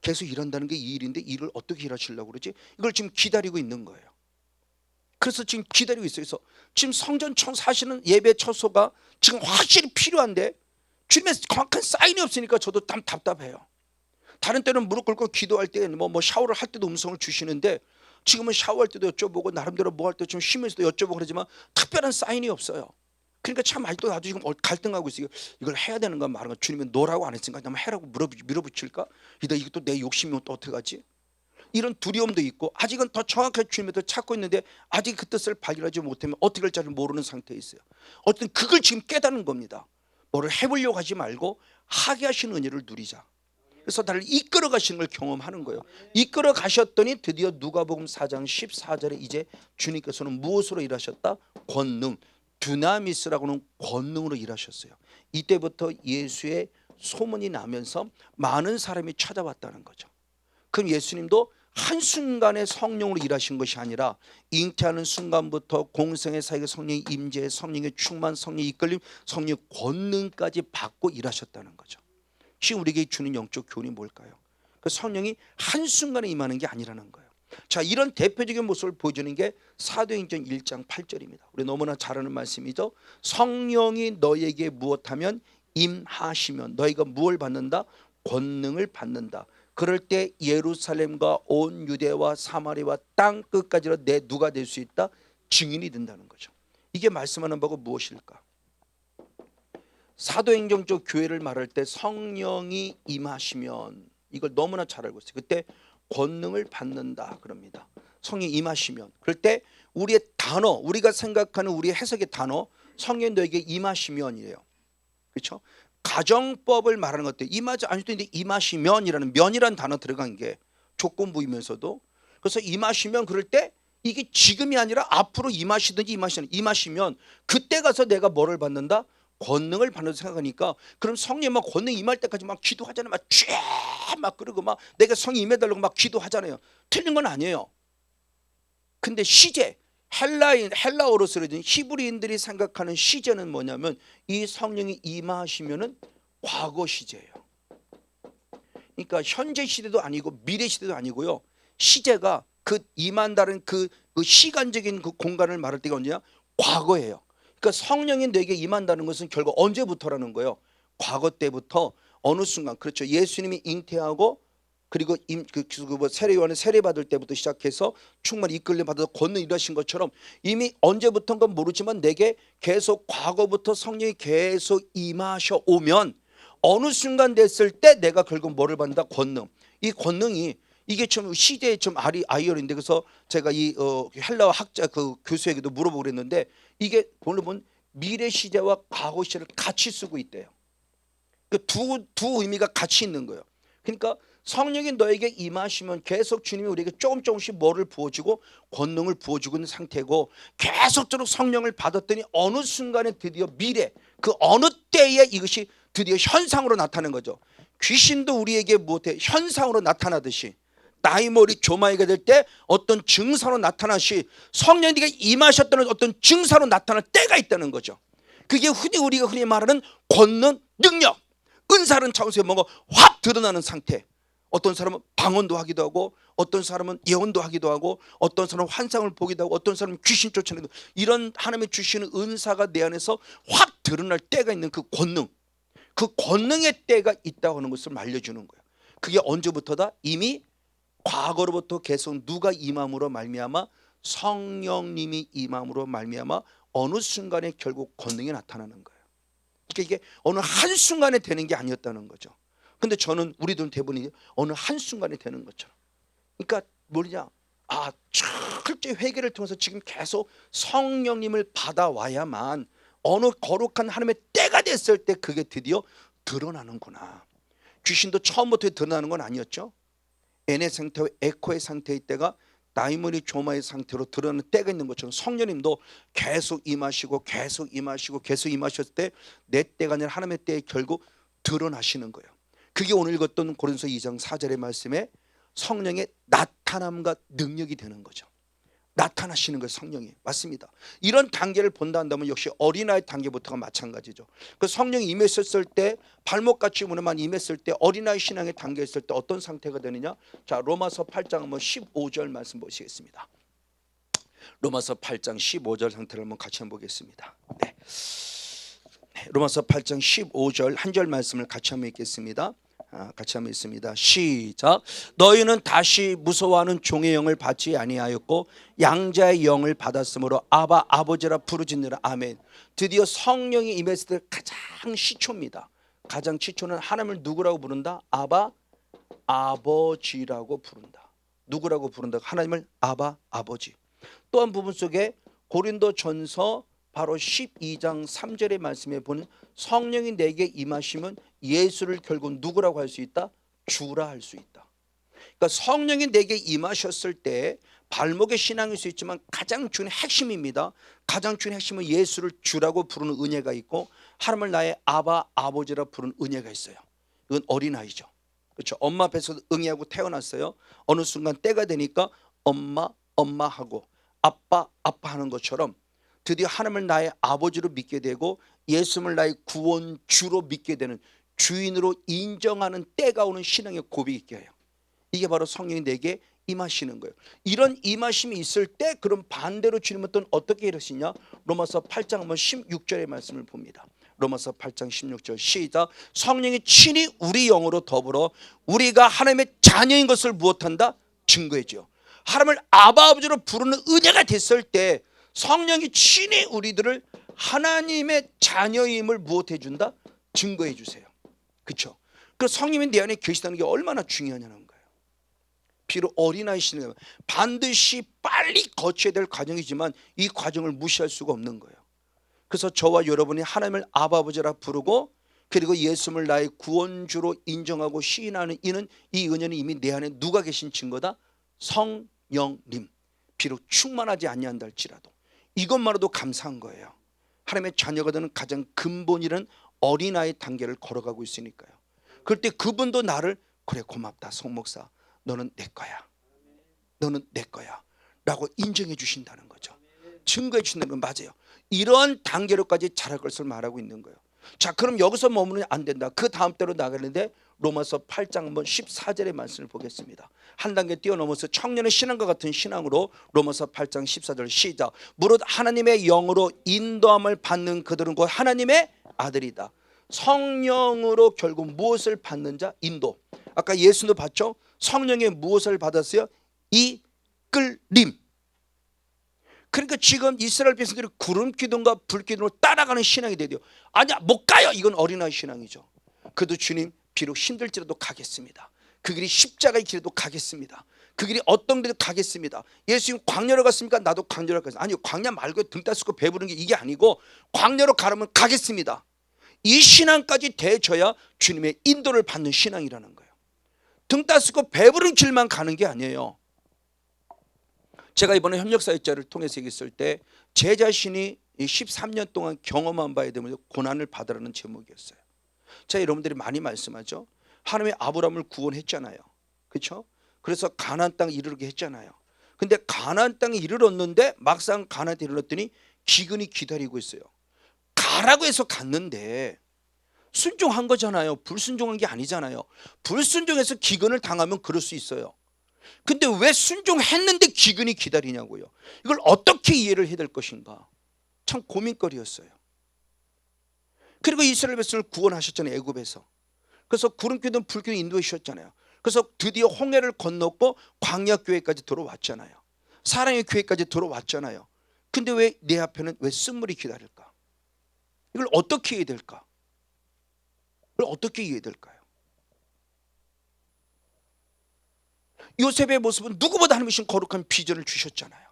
계속 일한다는 게 이 일인데 일을 어떻게 일하시려고 그러지? 이걸 지금 기다리고 있는 거예요. 그래서 지금 기다리고 있어요. 그래서 지금 성전 사시는 예배 처소가 지금 확실히 필요한데 주님의 정확한 사인이 없으니까 저도 참 답답해요. 다른 때는 무릎 꿇고 기도할 때 뭐 샤워를 할 때도 음성을 주시는데 지금은 샤워할 때도 여쭤보고 나름대로 뭐 할 때 좀 쉬면서도 여쭤보고 그러지만 특별한 사인이 없어요. 그러니까 참 아직도 나도 지금 갈등하고 있어요. 이걸 해야 되는가 말인가. 주님은 노라고 안 했으니까 나만 해라고 밀어붙일까? 이것도 내 욕심이면 또 어떡하지? 이런 두려움도 있고 아직은 더 정확하게 주님의 뜻을 찾고 있는데 아직 그 뜻을 발견하지 못하면 어떻게 할지 모르는 상태에 있어요. 어떤 그걸 지금 깨닫는 겁니다. 뭐를 해보려고 하지 말고 하게 하시는 은혜를 누리자. 그래서 나를 이끌어 가시는 걸 경험하는 거예요. 이끌어 가셨더니 드디어 누가복음 4장 14절에 이제 주님께서는 무엇으로 일하셨다? 권능, 두나미스라고는 권능으로 일하셨어요. 이때부터 예수의 소문이 나면서 많은 사람이 찾아왔다는 거죠. 그럼 예수님도 한순간에 성령으로 일하신 것이 아니라 잉태하는 순간부터 공생의 사이에 성령의 임재, 성령의 충만, 성령의 이끌림, 성령의 권능까지 받고 일하셨다는 거죠. 지금 우리에게 주는 영적 교훈이 뭘까요? 그 성령이 한순간에 임하는 게 아니라는 거예요. 자, 이런 대표적인 모습을 보여주는 게 사도행전 1장 8절입니다. 우리 너무나 잘 아는 말씀이죠. 성령이 너에게 무엇하면 임하시면 너희가 무엇을 받는다? 권능을 받는다. 그럴 때 예루살렘과 온 유대와 사마리아와 땅 끝까지로 내 누가 될 수 있다? 증인이 된다는 거죠. 이게 말씀하는 바가 무엇일까? 사도행전 쪽 교회를 말할 때 성령이 임하시면 이걸 너무나 잘 알고 있어요. 그때 권능을 받는다 그럽니다. 성령이 임하시면 그럴 때 우리의 단어, 우리가 생각하는 우리의 해석의 단어, 성령이 너에게 임하시면이래요. 그렇죠? 가정법을 말하는 것들 임하지 않을 때 임하시면이라는 면이라는 단어 들어간 게 조건부이면서도 그래서 임하시면 그럴 때 이게 지금이 아니라 앞으로 임하시든지 임하시면 그때 가서 내가 뭐를 받는다? 권능을 받는다 생각하니까 그럼 성령 막 권능 임할 때까지 막 기도하잖아요. 막 그러고 막 내가 성령 임해달라고 막 기도하잖아요. 틀린 건 아니에요. 근데 시제 헬라어로 쓰여진 히브리인들이 생각하는 시제는 뭐냐면 이 성령이 임하시면은 과거 시제예요. 그러니까 현재 시대도 아니고 미래 시대도 아니고요. 시제가 그 임한다는 그 시간적인 그 공간을 말할 때가 언제냐? 과거예요. 그러니까 성령이 내게 임한다는 것은 결국 언제부터라는 거예요. 과거 때부터 어느 순간 그렇죠. 예수님이 잉태하고 그리고 세례 요한의 세례 받을 때부터 시작해서 충만히 이끌림 받아서 권능 일하신 것처럼 이미 언제부턴가 모르지만 내게 계속 과거부터 성령이 계속 임하셔 오면 어느 순간 됐을 때 내가 결국 뭐를 받는다? 권능. 이 권능이 이게 좀 시대의 좀 아이언인데 그래서 제가 이 헬라어 학자 그 교수에게도 물어보고 그랬는데 이게 보면 미래 시제와 과거 시제를 같이 쓰고 있대요. 그 두 의미가 같이 있는 거예요. 그러니까 성령이 너에게 임하시면 계속 주님이 우리에게 조금씩 뭐를 부어주고 권능을 부어주고 있는 상태고 계속적으로 성령을 받았더니 어느 순간에 드디어 미래 그 어느 때에 이것이 드디어 현상으로 나타나는 거죠. 귀신도 우리에게 무엇에 현상으로 나타나듯이 나이 머리 조마이가 될 때 어떤 증상으로 나타나시 성령님께 임하셨다는 어떤 증상으로 나타날 때가 있다는 거죠. 그게 우리가 흔히 말하는 권능, 능력, 은사는 차원에서 뭔가 확 드러나는 상태. 어떤 사람은 방언도 하기도 하고 어떤 사람은 예언도 하기도 하고 어떤 사람은 환상을 보기도 하고 어떤 사람은 귀신 쫓아내기도 하고 이런 하나님의 주시는 은사가 내 안에서 확 드러날 때가 있는 그 권능, 그 권능의 때가 있다고 하는 것을 알려주는 거예요. 그게 언제부터다? 이미 과거로부터 계속 누가 임함으로 말미암아 성령님이 임함으로 말미암아 어느 순간에 결국 권능이 나타나는 거예요. 그러니까 이게 어느 한순간에 되는 게 아니었다는 거죠. 근데 저는 우리들은 대부분이 어느 한순간에 되는 것처럼. 그러니까 뭐냐? 철저히 회개를 통해서 지금 계속 성령님을 받아와야만 어느 거룩한 하나님의 때가 됐을 때 그게 드디어 드러나는구나. 귀신도 처음부터 드러나는 건 아니었죠. N의 상태와 에코의 상태의 때가 나이머리 조마의 상태로 드러나는 때가 있는 것처럼 성령님도 계속 임하시고 계속 임하시고 계속 임하셨을 때 내 때가 아니라 하나님의 때에 결국 드러나시는 거예요. 그게 오늘 읽었던 고린도서 2장 4절의 말씀에 성령의 나타남과 능력이 되는 거죠. 나타나시는 거예요. 성령이. 맞습니다. 이런 단계를 본다 한다면 역시 어린아이 단계부터가 마찬가지죠. 그 성령이 임했을 때 발목같이 문에만 임했을 때 어린아이 신앙의 단계에 있을 때 어떤 상태가 되느냐. 자, 로마서 8장 한번 15절 말씀 보시겠습니다. 로마서 8장 15절 상태를 한번 같이 한번 보겠습니다. 네. 로마서 8장 15절 한 절 말씀을 같이 한번 읽겠습니다. 같이 한번 읽습니다. 시작. 너희는 다시 무서워하는 종의 영을 받지 아니하였고 양자의 영을 받았으므로 아바 아버지라 부르짖느라. 아멘. 드디어 성령이 임했을 때 가장 시초입니다. 가장 시초는 하나님을 누구라고 부른다? 아바 아버지라고 부른다. 누구라고 부른다? 하나님을 아바 아버지. 또 한 부분 속에 고린도전서 바로 12장 3절의 말씀에 보는 성령이 내게 임하시면 예수를 결국 누구라고 할 수 있다? 주라 할 수 있다. 그러니까 성령이 내게 임하셨을 때 발목의 신앙일 수 있지만 가장 중요한 핵심입니다. 가장 중요한 핵심은 예수를 주라고 부르는 은혜가 있고 하나님을 나의 아바 아버지라 부르는 은혜가 있어요. 이건 어린아이죠. 그렇죠. 엄마 뱃속에서 응애하고 태어났어요. 어느 순간 때가 되니까 엄마 엄마 하고 아빠 아빠 하는 것처럼 드디어 하나님을 나의 아버지로 믿게 되고 예수님을 나의 구원주로 믿게 되는, 주인으로 인정하는 때가 오는 신앙의 고백이 있게 해요. 이게 바로 성령이 내게 임하시는 거예요. 이런 임하심이 있을 때 그럼 반대로 주님은 또 어떻게 이러시냐? 로마서 8장 한번 16절의 말씀을 봅니다. 로마서 8장 16절 시작. 성령이 친히 우리 영으로 더불어 우리가 하나님의 자녀인 것을 무엇한다? 증거해줘. 하나님을 아바 아버지로 부르는 은혜가 됐을 때 성령이 친히 우리들을 하나님의 자녀임을 무엇해 준다? 증거해 주세요. 그렇죠? 그 성령이 내 안에 계시다는 게 얼마나 중요하냐는 거예요. 비록 어린아이시는 반드시 빨리 거쳐야 될 과정이지만 이 과정을 무시할 수가 없는 거예요. 그래서 저와 여러분이 하나님을 아바 아버지라 부르고 그리고 예수님을 나의 구원주로 인정하고 시인하는 이는 이 은혜는 이미 내 안에 누가 계신 증거다? 성령님. 비록 충만하지 아니한다 할지라도 이것만으로도 감사한 거예요. 하나님의 자녀가 되는 가장 근본이라는 어린아이 단계를 걸어가고 있으니까요. 그럴 때 그분도 나를 그래 고맙다 송목사 너는 내 거야. 너는 내 거야 라고 인정해 주신다는 거죠. 증거해 주신다는 건 맞아요. 이런 단계로까지 자랄 것을 말하고 있는 거예요. 자, 그럼 여기서 머무르면 안 된다. 그 다음 때로 나가는데 로마서 8장 한번 14절의 말씀을 보겠습니다. 한 단계 뛰어넘어서 청년의 신앙과 같은 신앙으로 로마서 8장 14절 시작. 무릇 하나님의 영으로 인도함을 받는 그들은 곧 하나님의 아들이다. 성령으로 결국 무엇을 받는 자? 인도. 아까 예수도 받죠. 성령의 무엇을 받았어요? 이끌림. 그러니까 지금 이스라엘 백성들이 구름 기둥과 불 기둥으로 따라가는 신앙이 돼요. 아니야 못 가요. 이건 어린아이 신앙이죠. 그래도 주님 비록 힘들지라도 가겠습니다. 그 길이 십자가의 길에도 가겠습니다. 그 길이 어떤 길에도 가겠습니다. 예수님 광야로 갔습니까? 나도 광야로 가겠습니다. 아니요 광야 말고 등 따스고 배부른 게 이게 아니고 광야로 가려면 가겠습니다. 이 신앙까지 되져야 주님의 인도를 받는 신앙이라는 거예요. 등 따스고 배부른 길만 가는 게 아니에요. 제가 이번에 협력사역자를 통해서 얘기했을 때 제 자신이 13년 동안 경험한 바에 대해 고난을 받으라는 제목이었어요. 자, 여러분들이 많이 말씀하죠. 하나님의 아브라함을 구원했잖아요. 그렇죠? 그래서 가나안 땅에 이르게 했잖아요. 근데 가나안 땅에 이르렀는데 막상 가나안에 이르렀더니 기근이 기다리고 있어요. 가라고 해서 갔는데 순종한 거잖아요. 불순종한 게 아니잖아요. 불순종해서 기근을 당하면 그럴 수 있어요. 근데 왜 순종했는데 기근이 기다리냐고요. 이걸 어떻게 이해를 해야 될 것인가. 참 고민거리였어요. 그리고 이스라엘 백성을 구원하셨잖아요. 애굽에서. 그래서 구름기둥 불기둥 인도해 주셨잖아요. 그래서 드디어 홍해를 건넜고 광야교회까지 들어왔잖아요. 사랑의 교회까지 들어왔잖아요. 근데 왜 내 앞에는 왜 쓴물이 기다릴까? 이걸 어떻게 이해해야 될까? 이걸 어떻게 이해해야 될까요? 요셉의 모습은 누구보다 하나님이신 거룩한 비전을 주셨잖아요.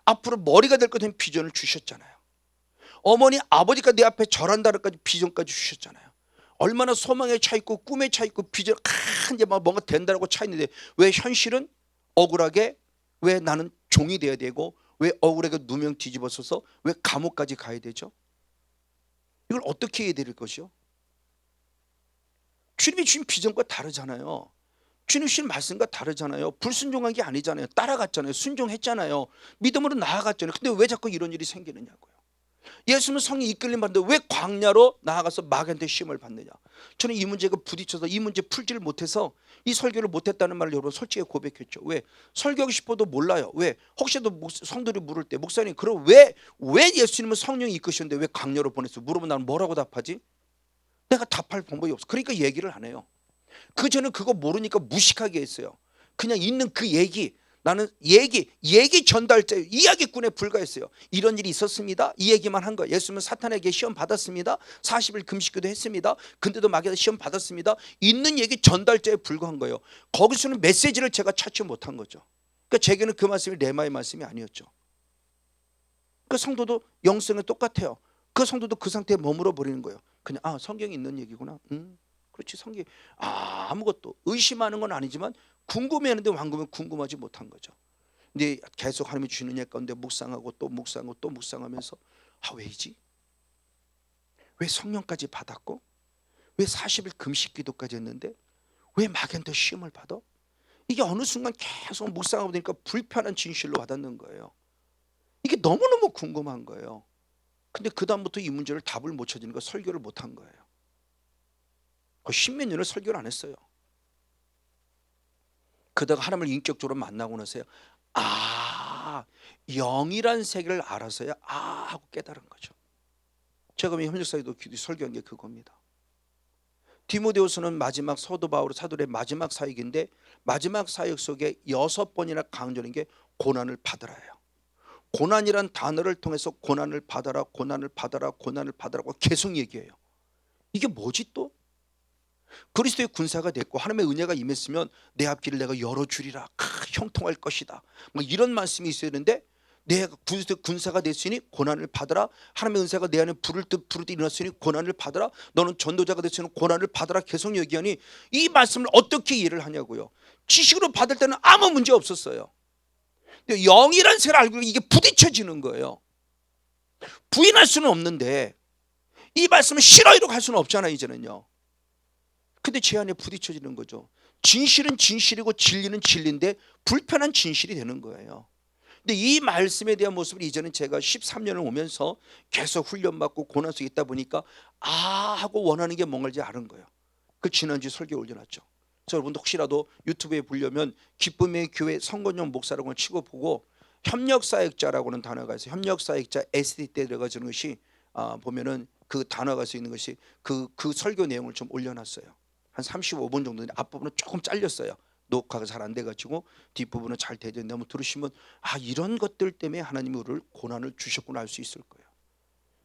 앞으로 머리가 될 것 같은 비전을 주셨잖아요. 어머니 아버지가 내 앞에 절한다라까지 비전까지 주셨잖아요. 얼마나 소망에 차 있고 꿈에 차 있고 비전 이제 막 뭔가 된다라고 차 있는데 왜 현실은 억울하게 왜 나는 종이 돼야 되고 왜 억울하게 누명 뒤집어서서 왜 감옥까지 가야 되죠? 이걸 어떻게 해야 될 것이요? 주님이 주신 비전과 다르잖아요. 주님 주신 말씀과 다르잖아요. 불순종한 게 아니잖아요. 따라갔잖아요. 순종했잖아요. 믿음으로 나아갔잖아요. 근데 왜 자꾸 이런 일이 생기느냐고요. 예수님은 성령 이끌림 받는데 왜 광야로 나아가서 마귀한테 시험을 받느냐? 저는 이 문제가 부딪혀서 이 문제 풀지를 못해서 이 설교를 못했다는 말을 여러분 솔직히 고백했죠. 왜? 설교하고 싶어도 몰라요. 왜? 혹시도 성도들이 물을 때 목사님 그럼 왜 예수님은 성령이 이끄셨는데 왜 광야로 보냈어? 물어보면 나는 뭐라고 답하지? 내가 답할 방법이 없어. 그러니까 얘기를 안 해요. 그 전에 그거 모르니까 무식하게 했어요. 그냥 있는 그 얘기, 나는 얘기 전달자, 이야기꾼에 불과했어요. 이런 일이 있었습니다. 이 얘기만 한 거예요. 예수님은 사탄에게 시험 받았습니다. 40일 금식기도 했습니다. 근데도 마귀한테 시험 받았습니다. 있는 얘기 전달자에 불과한 거예요. 거기서는 메시지를 제가 찾지 못한 거죠. 그러니까 제게는 그 말씀이 레마의 말씀이 아니었죠. 그 성도도 영성은 똑같아요. 그 성도도 그 상태에 머물러 버리는 거예요. 그냥 성경에 있는 얘기구나. 그렇지, 성경 아무것도 의심하는 건 아니지만 궁금해하는데 왕금은 궁금하지 못한 거죠. 근데 계속 하나님이 주는 예 가운데 묵상하고 또 묵상하고 또 묵상하면서 왜이지? 왜 성령까지 받았고 왜 40일 금식 기도까지 했는데 왜 마귀한테 시험을 받아? 이게 어느 순간 계속 묵상하고 보니까 불편한 진실로 와닿는 거예요. 이게 너무너무 궁금한 거예요. 근데 그 다음부터 이 문제를 답을 못 찾으니까 설교를 못한 거예요. 십몇 년을 설교를 안 했어요. 그러다가 하나님을 인격적으로 만나고 나서요, 영이란 세계를 알아서야 하고 깨달은 거죠. 제가 협력사에도 설교한 게 그겁니다. 디모데후서는 마지막 사도 바울 사도의 마지막 사역인데 마지막 사역 속에 6번이나 강조하는 게 고난을 받으라예요. 고난이란 단어를 통해서 고난을 받아라, 고난을 받아라, 고난을 받아라고 계속 얘기해요. 이게 뭐지 또? 그리스도의 군사가 됐고 하나님의 은혜가 임했으면 내 앞길을 내가 열어주리라, 형통할 것이다, 뭐 이런 말씀이 있어야 되는데 내가 그리스도의 군사가 됐으니 고난을 받아라, 하나님의 은사가 내 안에 부를 듯 일어났으니 고난을 받아라, 너는 전도자가 됐으니 고난을 받아라 계속 얘기하니 이 말씀을 어떻게 이해를 하냐고요. 지식으로 받을 때는 아무 문제 없었어요. 근데 영이란 세를 알고 이게 부딪혀지는 거예요. 부인할 수는 없는데 이 말씀을 싫어요로 갈 수는 없잖아요 이제는요. 근데 제 안에 부딪혀지는 거죠. 진실은 진실이고 진리는 진리인데 불편한 진실이 되는 거예요. 근데 이 말씀에 대한 모습을 이제는 제가 13년을 오면서 계속 훈련받고 고난 속에 있다 보니까 하고 원하는 게 뭔가인지 아는 거예요. 그 지난주 설교에 올려놨죠. 그래서 여러분도 혹시라도 유튜브에 보려면 기쁨의 교회 성건용 목사라고 치고 보고 협력사역자라고 하는 단어가 있어요. 협력사역자 SD 때 들어가지는 것이 보면은 그 단어가 써 있는 것이 그 설교 내용을 좀 올려놨어요. 한 35분 정도인데 앞부분은 조금 잘렸어요. 녹화가 잘 안 돼가지고 뒷부분은 잘 되는데 한번 들으시면 이런 것들 때문에 하나님이 우리를 고난을 주셨구나 알 수 있을 거예요.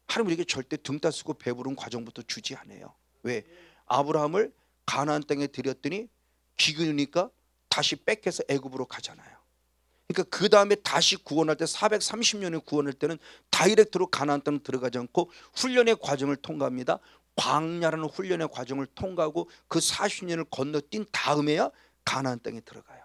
하나님 우리에게 절대 등 따쓰고 배부른 과정부터 주지 않아요. 왜? 아브라함을 가나안 땅에 들였더니 기근이니까 다시 뺏겨서 애굽으로 가잖아요. 그러니까 그 다음에 다시 구원할 때 430년에 구원할 때는 다이렉트로 가나안 땅 들어가지 않고 훈련의 과정을 통과합니다. 광야라는 훈련의 과정을 통과하고 그 40년을 건너뛴 다음에야 가나안 땅에 들어가요.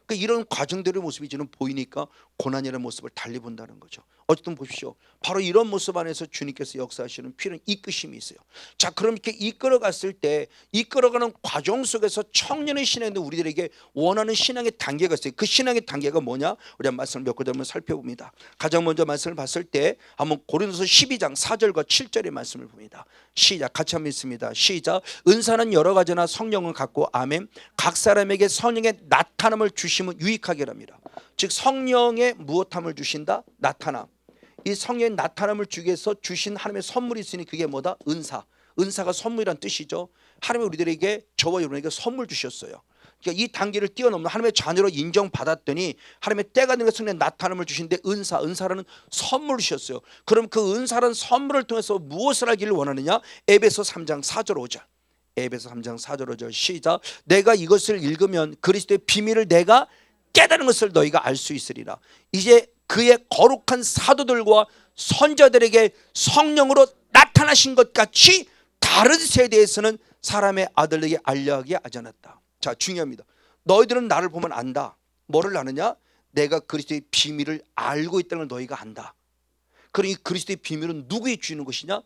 그러니까 이런 과정들의 모습이 저는 보이니까 고난이라는 모습을 달리 본다는 거죠. 어쨌든 보십시오. 바로 이런 모습 안에서 주님께서 역사하시는 필요한 이끄심이 있어요. 자, 그럼 이렇게 이끌어갔을 때 이끌어가는 과정 속에서 청년의 신앙도 우리들에게 원하는 신앙의 단계가 있어요. 그 신앙의 단계가 뭐냐? 우리 한 말씀을 몇 가지 한번 살펴봅니다. 가장 먼저 말씀을 봤을 때 한번 고린도서 12장 4절과 7절의 말씀을 봅니다. 시작, 같이 한번 읽습니다. 시작. 은사는 여러 가지나 성령은 같고 아멘. 각 사람에게 성령의 나타남을 주시면 유익하게 합니다. 즉 성령의 무엇함을 주신다? 나타남. 이 성령의 나타남을 주기 위해서 주신 하나님의 선물이 있으니 그게 뭐다? 은사. 은사가 선물이란 뜻이죠. 하나님이 우리들에게 저와 여러분에게 선물 주셨어요. 그러니까 이 단계를 뛰어넘는 하나님의 자녀로 인정받았더니 하나님의 때가 되는 성령의 나타남을 주신데 은사라는 선물을 주셨어요. 그럼 그 은사라는 선물을 통해서 무엇을 하기를 원하느냐? 에베소 3장 4절 5절. 에베소 3장 4절 5절 시작. 내가 이것을 읽으면 그리스도의 비밀을 내가 깨달은 것을 너희가 알 수 있으리라. 이제 그의 거룩한 사도들과 선자들에게 성령으로 나타나신 것 같이 다른 세대에서는 사람의 아들에게 알려하게 하지 않았다. 자, 중요합니다. 너희들은 나를 보면 안다. 뭐를 아느냐? 내가 그리스도의 비밀을 알고 있다는 걸 너희가 안다. 그러니 그리스도의 비밀은 누구에게 주는 것이냐?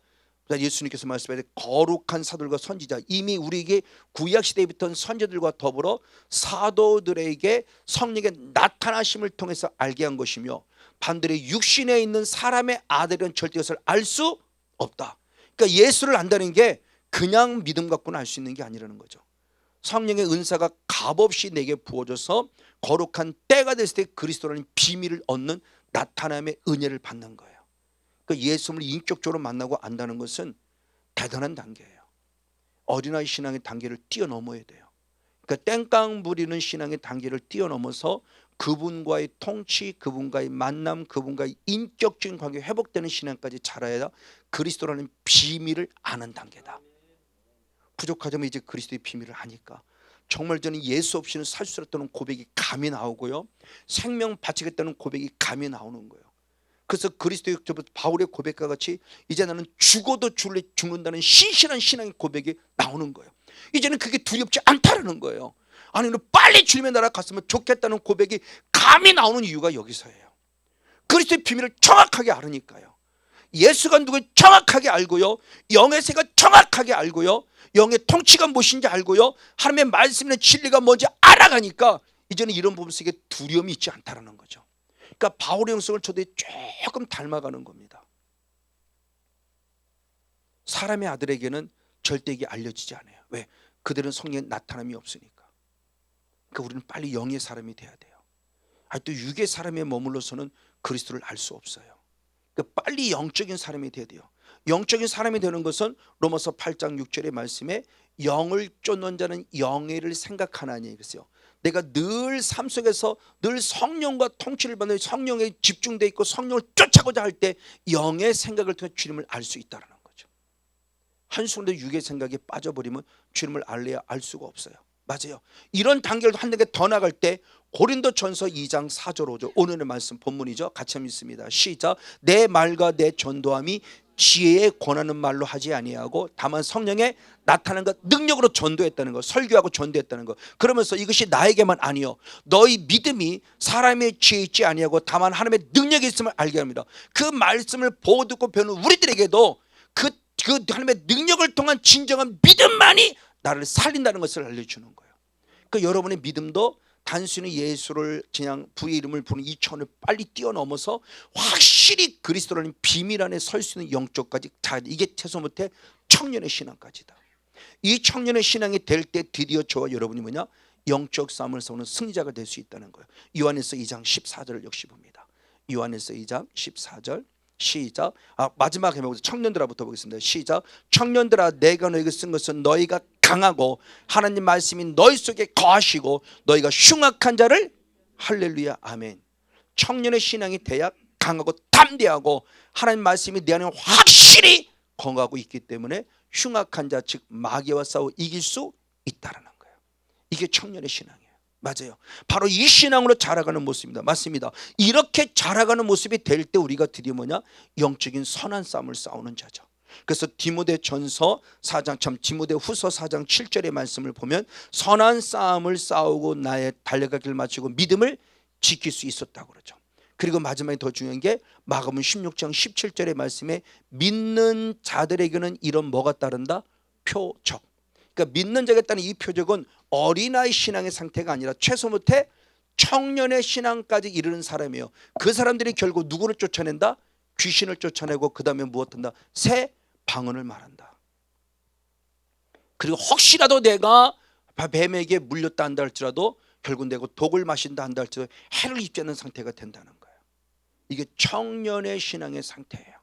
예수님께서 말씀하신 거룩한 사도들과 선지자, 이미 우리에게 구약시대부터 선지자들과 더불어 사도들에게 성령의 나타나심을 통해서 알게 한 것이며 반대로 육신에 있는 사람의 아들은 절대 그것을 알 수 없다. 그러니까 예수를 안다는 게 그냥 믿음 갖고는 알 수 있는 게 아니라는 거죠. 성령의 은사가 값없이 내게 부어져서 거룩한 때가 됐을 때 그리스도라는 비밀을 얻는 나타남의 은혜를 받는 거예요. 그러니까 예수를 인격적으로 만나고 안다는 것은 대단한 단계예요. 어린아이 신앙의 단계를 뛰어넘어야 돼요. 그러니까 땡깡 부리는 신앙의 단계를 뛰어넘어서 그분과의 통치, 그분과의 만남, 그분과의 인격적인 관계가 회복되는 신앙까지 자라야 그리스도라는 비밀을 아는 단계다. 부족하자면 이제 그리스도의 비밀을 아니까 정말 저는 예수 없이는 살 수 없다는 고백이 감이 나오고요, 생명 바치겠다는 고백이 감이 나오는 거예요. 그래서 그리스도의 바울의 고백과 같이 이제 나는 죽어도 죽는다는 신실한 신앙의 고백이 나오는 거예요. 이제는 그게 두렵지 않다라는 거예요. 아니 빨리 주님의 나라 갔으면 좋겠다는 고백이 감이 나오는 이유가 여기서예요. 그리스도의 비밀을 정확하게 알으니까요. 예수가 누구를 정확하게 알고요, 영의 세가 정확하게 알고요, 영의 통치가 무엇인지 알고요, 하나님의 말씀의 진리가 뭔지 알아가니까 이제는 이런 부분 속에 두려움이 있지 않다라는 거죠. 그러니까 바울의 영성을 저도 조금 닮아가는 겁니다. 사람의 아들에게는 절대 이게 알려지지 않아요. 왜? 그들은 성령의 나타남이 없으니까. 그러니까 우리는 빨리 영의 사람이 돼야 돼요. 또 육의 사람에 머물러서는 그리스도를 알 수 없어요. 그러니까 빨리 영적인 사람이 돼야 돼요. 영적인 사람이 되는 것은 로마서 8장 6절의 말씀에 영을 쫓는 자는 영예를 생각하나니 그랬어요. 내가 늘 삶 속에서 늘 성령과 통치를 받는 성령에 집중되어 있고 성령을 쫓아고자 할 때 영의 생각을 통해 주님을 알 수 있다는 거죠. 한순간도 육의 생각에 빠져버리면 주님을 알래야 알 수가 없어요. 맞아요. 이런 단계를 한 단계 더 나갈 때 고린도전서 2장 4절 5절 오늘의 말씀 본문이죠. 같이 한번 읽습니다. 시작. 내 말과 내 전도함이 지혜의 권하는 말로 하지 아니하고 다만 성령의 나타나는 것 능력으로 전도했다는 것, 설교하고 전도했다는 것. 그러면서 이것이 나에게만 아니요 너희 믿음이 사람의 지혜에 있지 아니하고 다만 하나님의 능력이 있음을 알게 합니다. 그 말씀을 보고 듣고 배우는 우리들에게도 그 하나님의 능력을 통한 진정한 믿음만이 나를 살린다는 것을 알려주는 거예요. 그러니까 여러분의 믿음도 단순히 예수를 그냥 부의 이름을 부르는 이 차원을 빨리 뛰어넘어서 확실히 그리스도라는 비밀 안에 설 수 있는 영적까지 다 이게 최소 못해 청년의 신앙까지다. 이 청년의 신앙이 될 때 드디어 저와 여러분이 뭐냐 영적 싸움을 싸우는 승리자가 될 수 있다는 거예요. 요한에서 2장 14절을 역시 봅니다. 요한에서 2장 14절 시작. 마지막 해보고 청년들아부터 보겠습니다. 시작. 청년들아 내가 너에게 쓴 것은 너희가 강하고 하나님 말씀이 너희 속에 거하시고 너희가 흉악한 자를 할렐루야 아멘. 청년의 신앙이 돼야 강하고 담대하고 하나님 말씀이 내 안에 확실히 거하고 있기 때문에 흉악한 자 즉 마귀와 싸워 이길 수 있다라는 거예요. 이게 청년의 신앙이에요. 맞아요. 바로 이 신앙으로 자라가는 모습입니다. 맞습니다. 이렇게 자라가는 모습이 될 때 우리가 드디어 뭐냐 영적인 선한 싸움을 싸우는 자죠. 그래서 디모데전서 4장 참 디모데후서 4장 7절의 말씀을 보면 선한 싸움을 싸우고 나의 달려가기를 마치고 믿음을 지킬 수 있었다고 그러죠. 그리고 마지막에 더 중요한 게 마가복음 16장 17절의 말씀에 믿는 자들에게는 이런 뭐가 따른다? 표적. 그러니까 믿는 자에게 따른 이 표적은 어린아이 신앙의 상태가 아니라 최소 못해 청년의 신앙까지 이르는 사람이에요. 그 사람들이 결국 누구를 쫓아낸다? 귀신을 쫓아내고 그 다음에 무엇한다? 새 방언을 말한다. 그리고 혹시라도 내가 뱀에게 물렸다 한다 할지라도 결국 내가 독을 마신다 한다 할지라도 해를 입지 않는 상태가 된다는 거예요. 이게 청년의 신앙의 상태예요.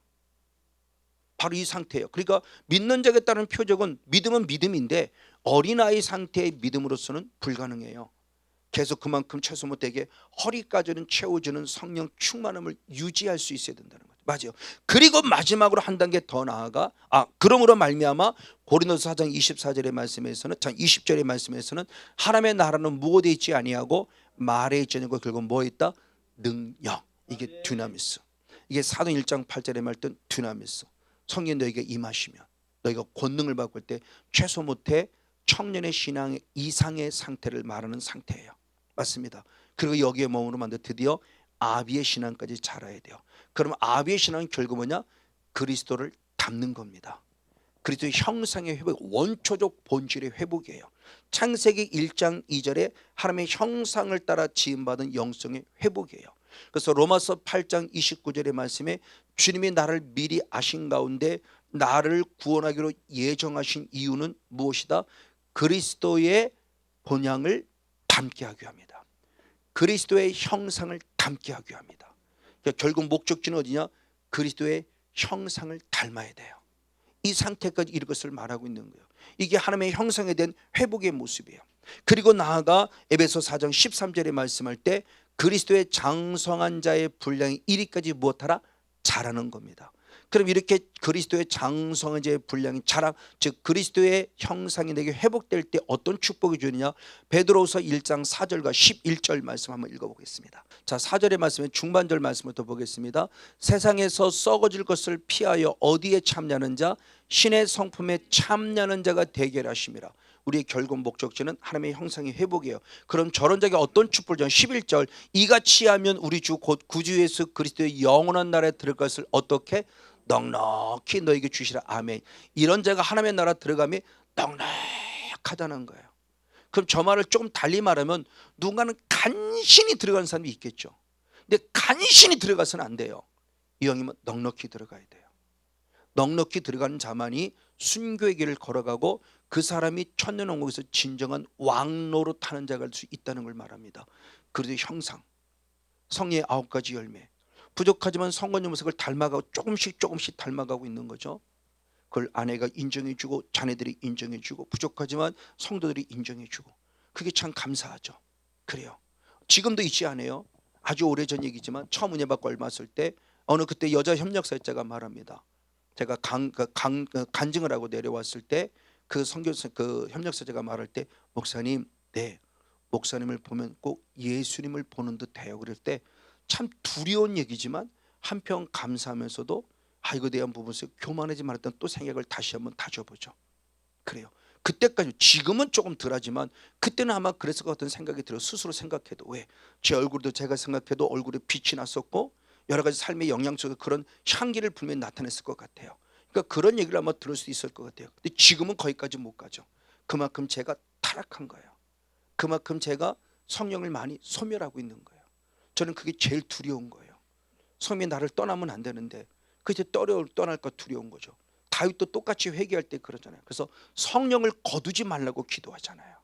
바로 이 상태예요. 그러니까 믿는 자에 따른 표적은 믿음은 믿음인데 어린아이 상태의 믿음으로서는 불가능해요. 계속 그만큼 최소 못되게 허리까지는 채워주는 성령 충만함을 유지할 수 있어야 된다는 거죠. 맞아요. 그리고 마지막으로 한 단계 더 나아가 그러므로 말미암아 고린도서 4장 24절의 말씀에서는 20절의 말씀에서는 하나님의 나라는 무엇에 있지 아니하고 말에 있지 않고 결국 뭐에 있다? 능력. 이게 두나미스. 이게 사도 1장 8절의 말든 두나미스. 성령 너에게 임하시면 너희가 권능을 받을 때 최소 못해 청년의 신앙 이상의 상태를 말하는 상태예요. 맞습니다. 그리고 여기에 머무르 만들 드디어 아비의 신앙까지 자라야 돼요. 그러면 아비의 신앙은 결국 뭐냐? 그리스도를 닮는 겁니다. 그리스도의 형상의 회복, 원초적 본질의 회복이에요. 창세기 1장 2절에 하나님의 형상을 따라 지음받은 영성의 회복이에요. 그래서 로마서 8장 29절의 말씀에 주님이 나를 미리 아신 가운데 나를 구원하기로 예정하신 이유는 무엇이다? 그리스도의 본향을 닮게 하기 위함이다. 그리스도의 형상을 닮게 하기 위함이다. 그러니까 결국 목적지는 어디냐? 그리스도의 형상을 닮아야 돼요. 이 상태까지 이것을 말하고 있는 거예요. 이게 하나님의 형상에 대한 회복의 모습이에요. 그리고 나아가 에베소 4장 13절에 말씀할 때 그리스도의 장성한 자의 분량이 이리까지 무엇하라? 자라는 겁니다. 그럼 이렇게 그리스도의 장성한 자의 분량이 자라, 즉 그리스도의 형상이 내게 회복될 때 어떤 축복이 주느냐? 베드로후서 1장 4절과 11절 말씀 한번 읽어보겠습니다. 자, 4절의 말씀에 중반절 말씀부터 보겠습니다. 세상에서 썩어질 것을 피하여 어디에 참냐는 자? 신의 성품에 참냐는 자가 되게 하심이라. 우리의 결국 목적지는 하나님의 형상의 회복이에요. 그럼 저런 자가 어떤 축복을 전 11절 이같이 하면 우리 주 곧 구주 예수 그리스도의 영원한 나라에 들을 것을 어떻게? 넉넉히 너에게 주시라. 아멘. 이런 자가 하나님의 나라 들어가면 넉넉하다는 거예요. 그럼 저 말을 조금 달리 말하면 누군가는 간신히 들어가는 사람이 있겠죠. 근데 간신히 들어가서는 안 돼요. 이왕이면 넉넉히 들어가야 돼요. 넉넉히 들어가는 자만이 순교의 길을 걸어가고 그 사람이 천년왕국에서 진정한 왕노로 타는 자가 될 수 있다는 걸 말합니다. 그래도 형상, 성령의 9가지 열매, 부족하지만 성건의 모습을 닮아가고 조금씩 닮아가고 있는 거죠. 그걸 아내가 인정해주고 자녀들이 인정해주고 부족하지만 성도들이 인정해주고, 그게 참 감사하죠. 그래요. 지금도 있지 않아요? 아주 오래전 얘기지만 처음 은혜 받고 얼마 왔을 때 어느 그때 여자 협력사역자가 말합니다. 제가 간증을 하고 내려왔을 때 그 선교사 그 협력사제가 말할 때 목사님, 네, 목사님을 보면 꼭 예수님을 보는 듯해요. 그럴 때 참 두려운 얘기지만 한편 감사하면서도 이거 대한 부분에서 교만하지 말았던 또 생각을 다시 한번 다져보죠. 그래요. 그때까지 지금은 조금 덜하지만 그때는 아마 그랬을 것 같은 생각이 들어. 스스로 생각해도 왜 제 얼굴도 제가 생각해도 얼굴에 빛이 났었고 여러 가지 삶의 영향 속에 그런 향기를 분명히 나타냈을 것 같아요. 그러니까 그런 얘기를 아마 들을 수 있을 것 같아요. 근데 지금은 거기까지 못 가죠. 그만큼 제가 타락한 거예요. 그만큼 제가 성령을 많이 소멸하고 있는 거예요. 저는 그게 제일 두려운 거예요. 성령이 나를 떠나면 안 되는데 그게 떠날까 두려운 거죠. 다윗도 똑같이 회개할 때 그러잖아요. 그래서 성령을 거두지 말라고 기도하잖아요.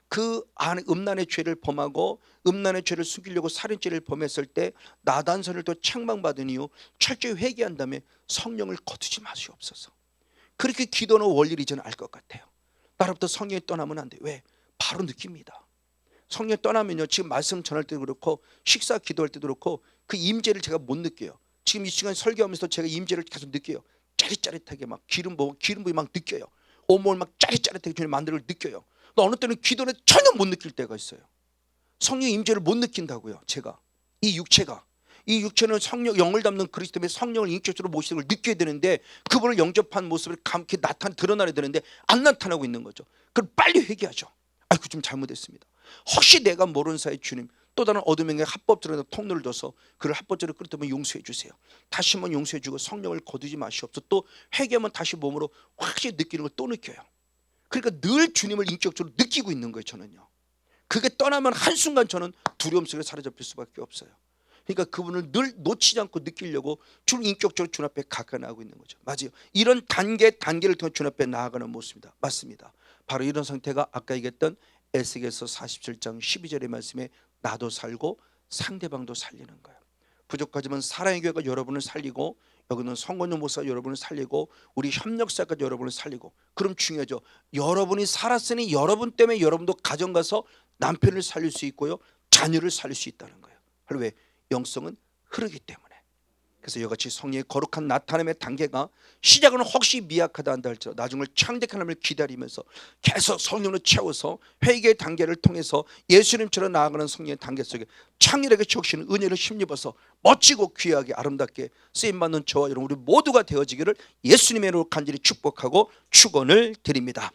그 안에 음란의 죄를 범하고 음란의 죄를 숨기려고 살인죄를 범했을 때 나단선을 또 책망받은 이후 철저히 회개한 다음에 성령을 거두지 마시옵소서. 그렇게 기도하는 원리를 이제는 알 것 같아요. 나로부터 성령이 떠나면 안 돼. 왜? 바로 느낍니다. 성령이 떠나면요, 지금 말씀 전할 때도 그렇고 식사 기도할 때도 그렇고 그 임재를 제가 못 느껴요. 지금 이 시간 설교하면서 제가 임재를 계속 느껴요. 짜릿짜릿하게 막 기름 부위 막 느껴요. 온몸을 막 짜릿짜릿하게 주님 만들어 느껴요. 어느 때는 기도는 전혀 못 느낄 때가 있어요. 성령 임재를 못 느낀다고요. 제가 이 육체는 성령, 영을 담는 그리스도의 성령을 인격적으로 모시는 걸 느껴야 되는데 그분을 영접한 모습을 감게 드러나야 되는데 안 나타나고 있는 거죠. 그걸 빨리 회개하죠. 아이고 좀 잘못했습니다. 혹시 내가 모르는 사이 주님 또 다른 어둠의 합법적으로 통로를 둬서 그를 합법적으로 끌어들면 용서해 주세요. 다시 한번 용서해 주고 성령을 거두지 마시옵소서. 또 회개하면 다시 몸으로 확실히 느끼는 걸 또 느껴요. 그러니까 늘 주님을 인격적으로 느끼고 있는 거예요. 저는요. 그게 떠나면 한순간 저는 두려움 속에 사로잡힐 수밖에 없어요. 그러니까 그분을 늘 놓치지 않고 느끼려고 주를 인격적으로 주 앞에 가까이 나가고 있는 거죠. 맞아요. 이런 단계를 통해 주 앞에 나아가는 모습입니다. 맞습니다. 바로 이런 상태가 아까 얘기했던 에스겔서 47장 12절의 말씀에 나도 살고 상대방도 살리는 거예요. 부족하지만 사랑의 교회가 여러분을 살리고 여기는 성건용 목사가 여러분을 살리고 우리 협력사까지 여러분을 살리고, 그럼 중요하죠. 여러분이 살았으니 여러분 때문에 여러분도 가정 가서 남편을 살릴 수 있고요, 자녀를 살릴 수 있다는 거예요. 왜? 영성은 흐르기 때문에. 그래서 이같이 성령의 거룩한 나타남의 단계가 시작은 혹시 미약하다 한다 할지라도 나중을 창대한 하나님을 기다리면서 계속 성령으로 채워서 회개의 단계를 통해서 예수님처럼 나아가는 성령의 단계 속에 창렬하게 적시는 은혜를 힘입어서 멋지고 귀하게 아름답게 쓰임받는 저와 여러분 우리 모두가 되어지기를 예수님의 이름으로 간절히 축복하고 축원을 드립니다.